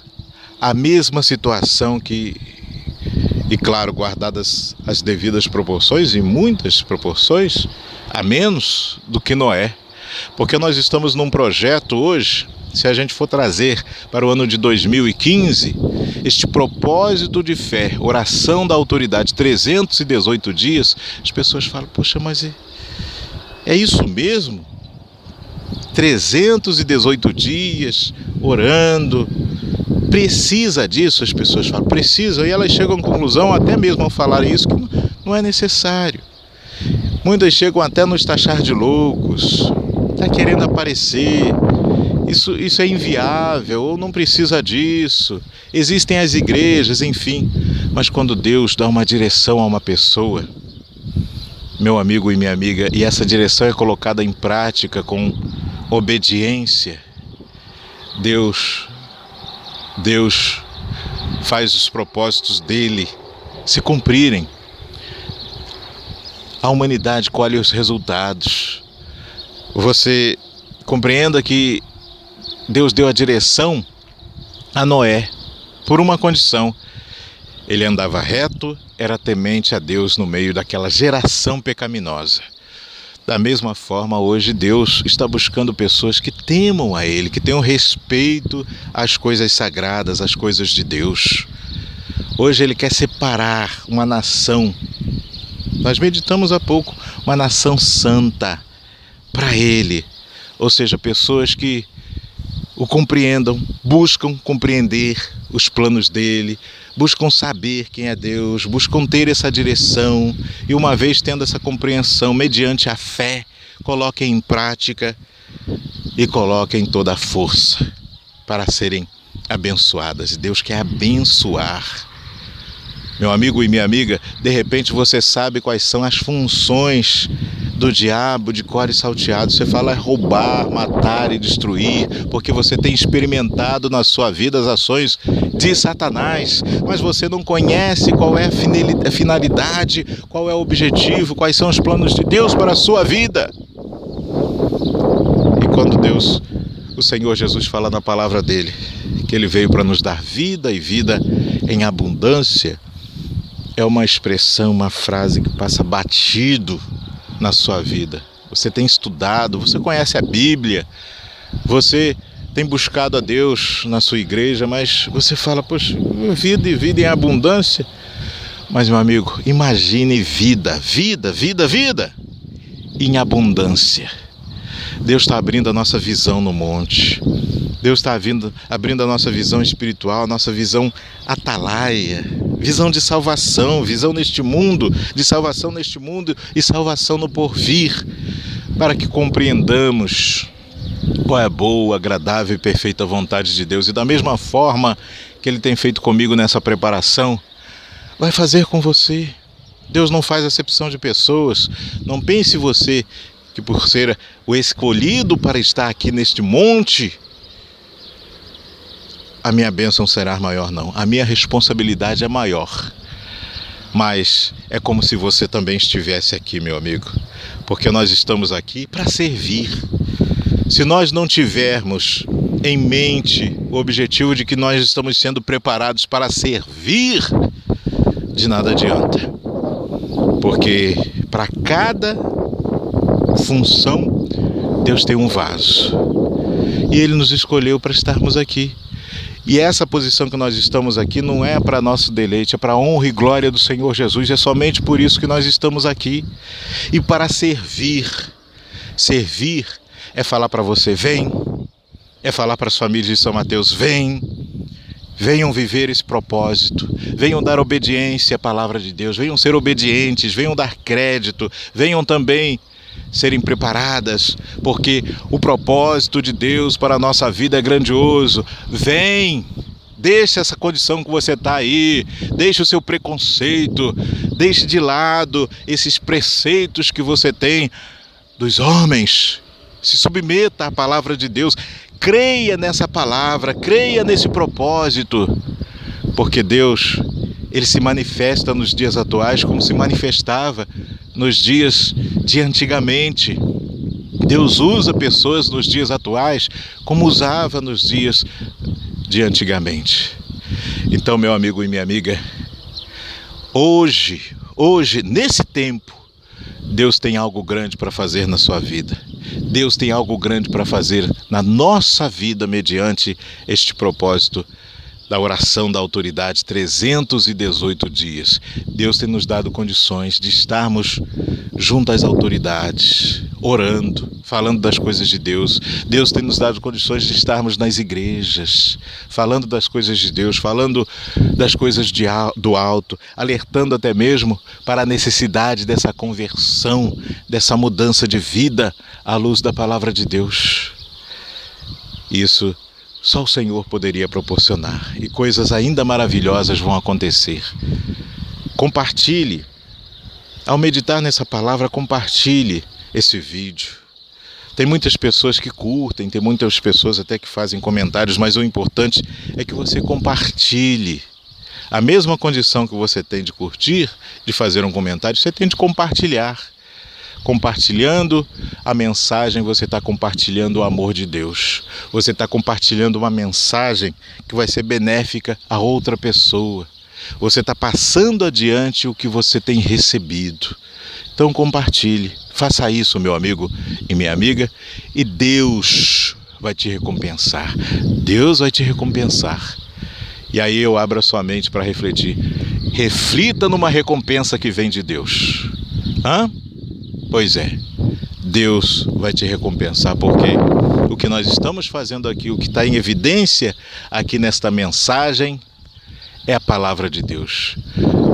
a mesma situação e claro, guardadas as devidas proporções, e muitas proporções, a menos do que Noé. Porque nós estamos num projeto hoje, se a gente for trazer para o ano de 2015, este propósito de fé, oração da autoridade, 318 dias, as pessoas falam, poxa, mas é isso mesmo? 318 dias orando, precisa disso? As pessoas falam, precisa, e elas chegam à conclusão, até mesmo ao falarem isso, que não é necessário. Muitas chegam até a nos taxar de loucos, está querendo aparecer, isso é inviável, ou não precisa disso, existem as igrejas, enfim. Mas quando Deus dá uma direção a uma pessoa, meu amigo e minha amiga, e essa direção é colocada em prática com obediência, Deus faz os propósitos dele se cumprirem. A humanidade colhe os resultados. Você compreenda que Deus deu a direção a Noé por uma condição. Ele andava reto, era temente a Deus no meio daquela geração pecaminosa. Da mesma forma, hoje Deus está buscando pessoas que temam a Ele, que tenham respeito às coisas sagradas, às coisas de Deus. Hoje Ele quer separar uma nação. Nós meditamos há pouco, uma nação santa para Ele. Ou seja, pessoas que o compreendam, buscam compreender os planos dele, buscam saber quem é Deus, buscam ter essa direção e, uma vez tendo essa compreensão, mediante a fé, coloquem em prática e coloquem toda a força para serem abençoadas. E Deus quer abençoar. Meu amigo e minha amiga, de repente você sabe quais são as funções do diabo de cor e salteado. Você fala roubar, matar e destruir, porque você tem experimentado na sua vida as ações de Satanás, mas você não conhece qual é a finalidade, qual é o objetivo, quais são os planos de Deus para a sua vida. E quando o Senhor Jesus fala na palavra dele, que ele veio para nos dar vida e vida em abundância, é uma expressão, uma frase que passa batido na sua vida. Você tem estudado, você conhece a Bíblia, você tem buscado a Deus na sua igreja, mas você fala, poxa, vida e vida em abundância. Mas, meu amigo, imagine vida em abundância. Deus está abrindo a nossa visão no monte. Deus está abrindo a nossa visão espiritual, a nossa visão atalaia, visão de salvação, visão neste mundo, de salvação neste mundo e salvação no porvir, para que compreendamos qual é a boa, agradável e perfeita vontade de Deus. E da mesma forma que Ele tem feito comigo nessa preparação, vai fazer com você. Deus não faz acepção de pessoas. Não pense você que por ser o escolhido para estar aqui neste monte, a minha bênção será maior, não. A minha responsabilidade é maior. Mas é como se você também estivesse aqui, meu amigo, porque nós estamos aqui para servir. Se nós não tivermos em mente o objetivo de que nós estamos sendo preparados para servir, de nada adianta. Porque para cada função, Deus tem um vaso. E Ele nos escolheu para estarmos aqui. E essa posição que nós estamos aqui não é para nosso deleite, é para a honra e glória do Senhor Jesus. É somente por isso que nós estamos aqui. E para servir. Servir é falar para você, vem. É falar para as famílias de São Mateus, vem. Venham viver esse propósito. Venham dar obediência à palavra de Deus. Venham ser obedientes, venham dar crédito. Venham também serem preparadas, porque o propósito de Deus para a nossa vida é grandioso. Vem, deixe essa condição que você está aí, deixe o seu preconceito, deixe de lado esses preceitos que você tem dos homens. Se submeta à palavra de Deus, creia nessa palavra, creia nesse propósito, porque Deus, Ele se manifesta nos dias atuais como se manifestava nos dias de antigamente. Deus usa pessoas nos dias atuais como usava nos dias de antigamente. Então, meu amigo e minha amiga, hoje, nesse tempo, Deus tem algo grande para fazer na sua vida. Deus tem algo grande para fazer na nossa vida mediante este propósito da oração da autoridade, 318 dias. Deus tem nos dado condições de estarmos junto às autoridades, orando, falando das coisas de Deus. Deus tem nos dado condições de estarmos nas igrejas, falando das coisas de Deus, falando das coisas do alto, alertando até mesmo para a necessidade dessa conversão, dessa mudança de vida à luz da palavra de Deus. Isso só o Senhor poderia proporcionar, e coisas ainda maravilhosas vão acontecer. Compartilhe. Ao meditar nessa palavra, compartilhe esse vídeo. Tem muitas pessoas que curtem, tem muitas pessoas até que fazem comentários, mas o importante é que você compartilhe. A mesma condição que você tem de curtir, de fazer um comentário, você tem de compartilhar. Compartilhando a mensagem, você está compartilhando o amor de Deus. Você está compartilhando uma mensagem que vai ser benéfica a outra pessoa. Você está passando adiante o que você tem recebido. Então compartilhe, faça isso, meu amigo e minha amiga, e Deus vai te recompensar. Deus vai te recompensar. E aí eu abro a sua mente para refletir. Reflita numa recompensa que vem de Deus. Pois é, Deus vai te recompensar, porque o que nós estamos fazendo aqui, o que está em evidência aqui nesta mensagem, é a palavra de Deus.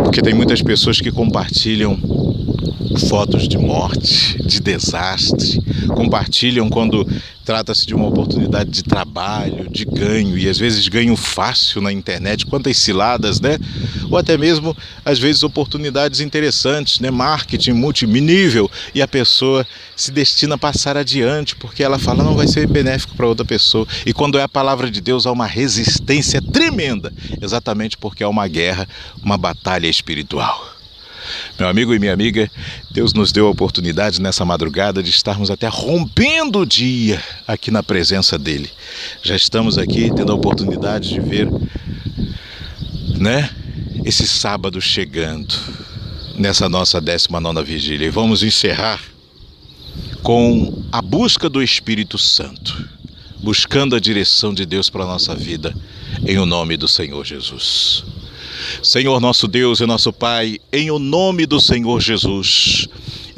Porque tem muitas pessoas que compartilham fotos de morte, de desastre, compartilham quando trata-se de uma oportunidade de trabalho, de ganho, e às vezes ganho fácil na internet, quantas ciladas, né? Ou até mesmo, às vezes, oportunidades interessantes, né? Marketing multinível, e a pessoa se destina a passar adiante, porque ela fala, não vai ser benéfico para outra pessoa. E quando é a palavra de Deus, há uma resistência tremenda, exatamente porque há uma guerra, uma batalha espiritual. Meu amigo e minha amiga, Deus nos deu a oportunidade nessa madrugada de estarmos até rompendo o dia aqui na presença dEle. Já estamos aqui tendo a oportunidade de ver, né, esse sábado chegando, nessa nossa 19ª vigília. E vamos encerrar com a busca do Espírito Santo, buscando a direção de Deus para a nossa vida, em o nome do Senhor Jesus. Senhor nosso Deus e nosso Pai, em o nome do Senhor Jesus,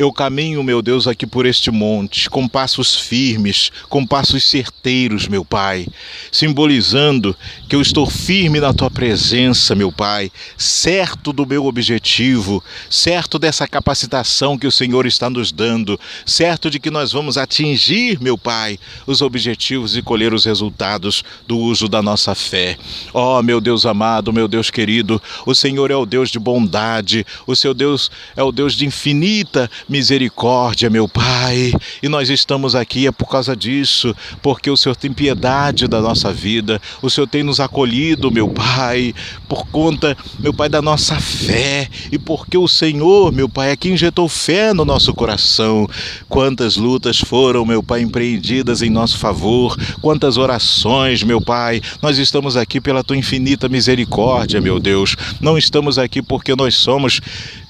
Eu caminho, meu Deus, aqui por este monte, com passos firmes, com passos certeiros, meu Pai, simbolizando que eu estou firme na Tua presença, meu Pai, certo do meu objetivo, certo dessa capacitação que o Senhor está nos dando, certo de que nós vamos atingir, meu Pai, os objetivos e colher os resultados do uso da nossa fé. Ó, meu Deus amado, meu Deus querido, o Senhor é o Deus de bondade, o seu Deus é o Deus de infinita misericórdia, meu Pai, e nós estamos aqui é por causa disso, porque o Senhor tem piedade da nossa vida, o Senhor tem nos acolhido, meu Pai, por conta, meu Pai, da nossa fé, e porque o Senhor, meu Pai, é que injetou fé no nosso coração. Quantas lutas foram, meu Pai, empreendidas em nosso favor, quantas orações, meu Pai, nós estamos aqui pela Tua infinita misericórdia, meu Deus, não estamos aqui porque nós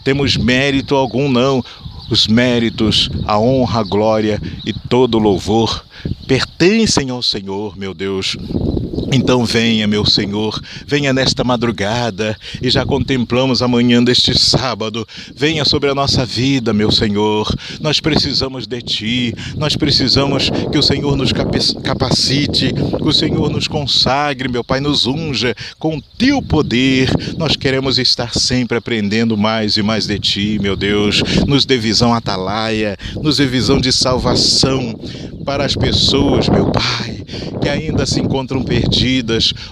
temos mérito algum, não. Os méritos, a honra, a glória e todo o louvor pertencem ao Senhor, meu Deus. Então venha, meu Senhor, venha nesta madrugada e já contemplamos a manhã deste sábado. Venha sobre a nossa vida, meu Senhor. Nós precisamos de Ti, nós precisamos que o Senhor nos capacite, que o Senhor nos consagre, meu Pai, nos unja com o Teu poder. Nós queremos estar sempre aprendendo mais e mais de Ti, meu Deus. Nos dê visão atalaia, nos dê visão de salvação para as pessoas, meu Pai, que ainda se encontram perdidas.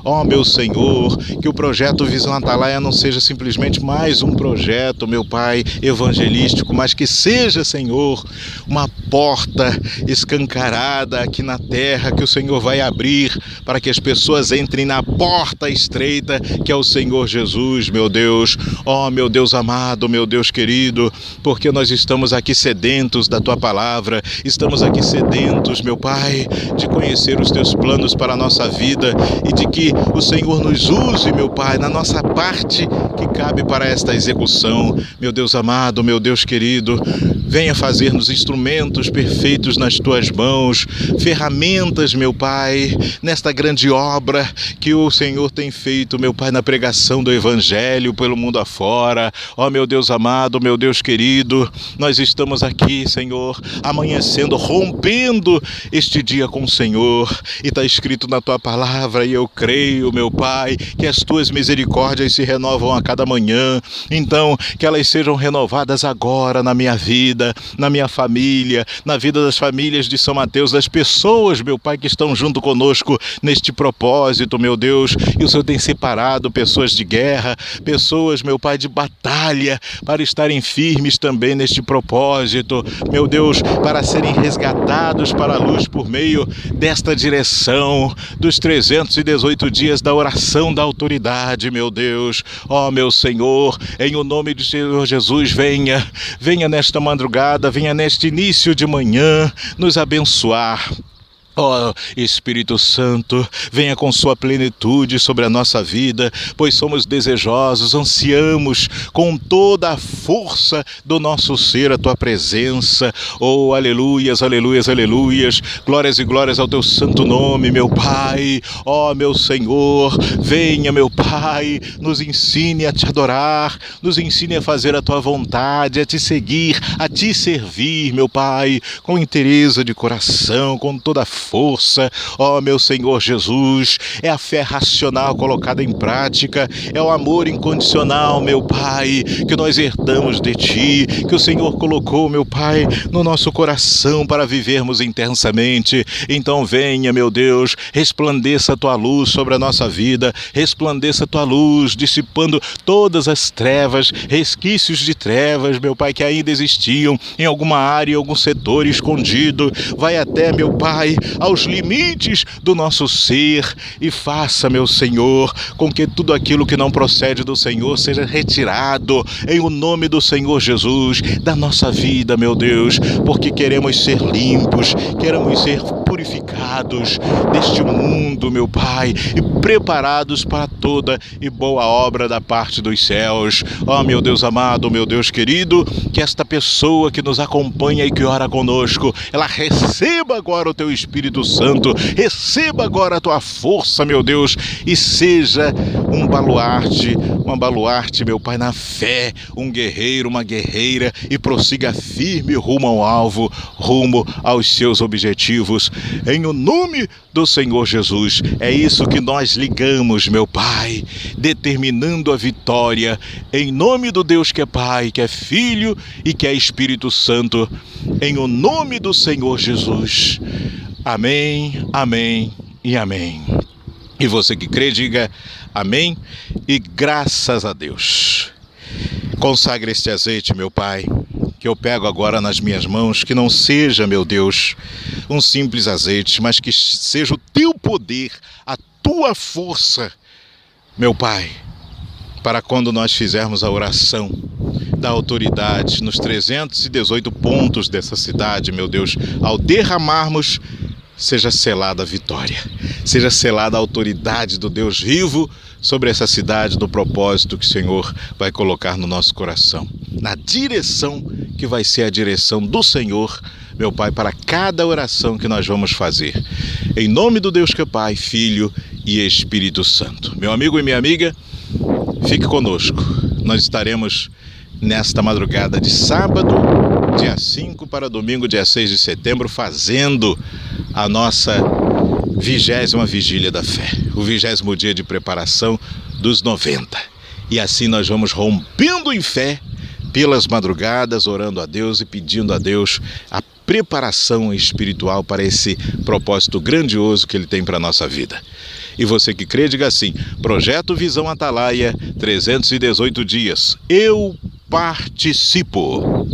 Ó, meu Senhor, que o projeto Visão Atalaia não seja simplesmente mais um projeto, meu Pai, evangelístico, mas que seja, Senhor, uma porta escancarada aqui na terra que o Senhor vai abrir para que as pessoas entrem na porta estreita que é o Senhor Jesus, meu Deus. Ó, meu Deus amado, meu Deus querido, porque nós estamos aqui sedentos da Tua palavra, estamos aqui sedentos, meu Pai, de conhecer os Teus planos para a nossa vida e de que o Senhor nos use, meu Pai, na nossa parte que cabe para esta execução. Meu Deus amado, meu Deus querido, venha fazer-nos instrumentos perfeitos nas Tuas mãos, ferramentas, meu Pai, nesta grande obra que o Senhor tem feito, meu Pai, na pregação do Evangelho pelo mundo afora. Ó, meu Deus amado, meu Deus querido, nós estamos aqui, Senhor, amanhecendo, rompendo este dia com o Senhor, e está escrito na Tua palavra, e eu creio, meu Pai, que as Tuas misericórdias se renovam a cada manhã. Então, que elas sejam renovadas agora na minha vida, na minha família, na vida das famílias de São Mateus, das pessoas, meu Pai, que estão junto conosco neste propósito, meu Deus. E o Senhor tem separado pessoas de guerra, pessoas, meu Pai, de batalha, para estarem firmes também neste propósito, meu Deus, para serem resgatados para a luz por meio desta direção dos 318 dias da oração da autoridade, meu Deus. Ó, meu Senhor, em o nome do Senhor Jesus, venha nesta madrugada, venha neste início de manhã nos abençoar. Ó, Espírito Santo, venha com sua plenitude sobre a nossa vida, pois somos desejosos, ansiamos com toda a força do nosso ser a Tua presença. Oh, aleluias, aleluias, aleluias, glórias e glórias ao Teu santo nome, meu Pai. Ó, meu Senhor, venha, meu Pai, nos ensine a Te adorar, nos ensine a fazer a Tua vontade, a Te seguir, a Te servir, meu Pai, com inteireza de coração, com toda a força. Ó, meu Senhor Jesus, é a fé racional colocada em prática, é o amor incondicional, meu Pai, que nós herdamos de Ti, que o Senhor colocou, meu Pai, no nosso coração para vivermos intensamente. Então venha, meu Deus, resplandeça a Tua luz sobre a nossa vida, resplandeça a Tua luz, dissipando todas as trevas, resquícios de trevas, meu Pai, que ainda existiam em alguma área, em algum setor escondido. Vai até, meu Pai, aos limites do nosso ser e faça, meu Senhor, com que tudo aquilo que não procede do Senhor seja retirado em o nome do Senhor Jesus da nossa vida, meu Deus, porque queremos ser limpos, queremos ser purificados deste mundo, meu Pai, e preparados para toda e boa obra da parte dos céus. Ó, meu Deus amado, meu Deus querido, que esta pessoa que nos acompanha e que ora conosco, ela receba agora o Teu Espírito Santo, receba agora a Tua força, meu Deus, e seja um baluarte, meu Pai, na fé, um guerreiro, uma guerreira, e prossiga firme rumo ao alvo, rumo aos seus objetivos, em o nome do Senhor Jesus. É isso que nós ligamos, meu Pai, determinando a vitória, em nome do Deus que é Pai, que é Filho e que é Espírito Santo, em o nome do Senhor Jesus. Amém, amém e amém. E você que crê, diga amém e graças a Deus. Consagre este azeite, meu Pai, que eu pego agora nas minhas mãos, que não seja, meu Deus, um simples azeite, mas que seja o Teu poder, a Tua força, meu Pai, para quando nós fizermos a oração da autoridade nos 318 pontos dessa cidade, meu Deus, ao derramarmos, seja selada a vitória, seja selada a autoridade do Deus vivo sobre essa cidade, do propósito que o Senhor vai colocar no nosso coração, na direção que vai ser a direção do Senhor, meu Pai, para cada oração que nós vamos fazer. Em nome do Deus que é Pai, Filho e Espírito Santo. Meu amigo e minha amiga, fique conosco. Nós estaremos nesta madrugada de sábado, dia 5 para domingo, dia 6 de setembro, fazendo a nossa 20ª Vigília da Fé, o 20º dia de preparação dos 90. E assim nós vamos rompendo em fé pelas madrugadas, orando a Deus e pedindo a Deus a preparação espiritual para esse propósito grandioso que Ele tem para a nossa vida. E você que crê, diga assim: Projeto Visão Atalaia, 318 dias. Eu participo.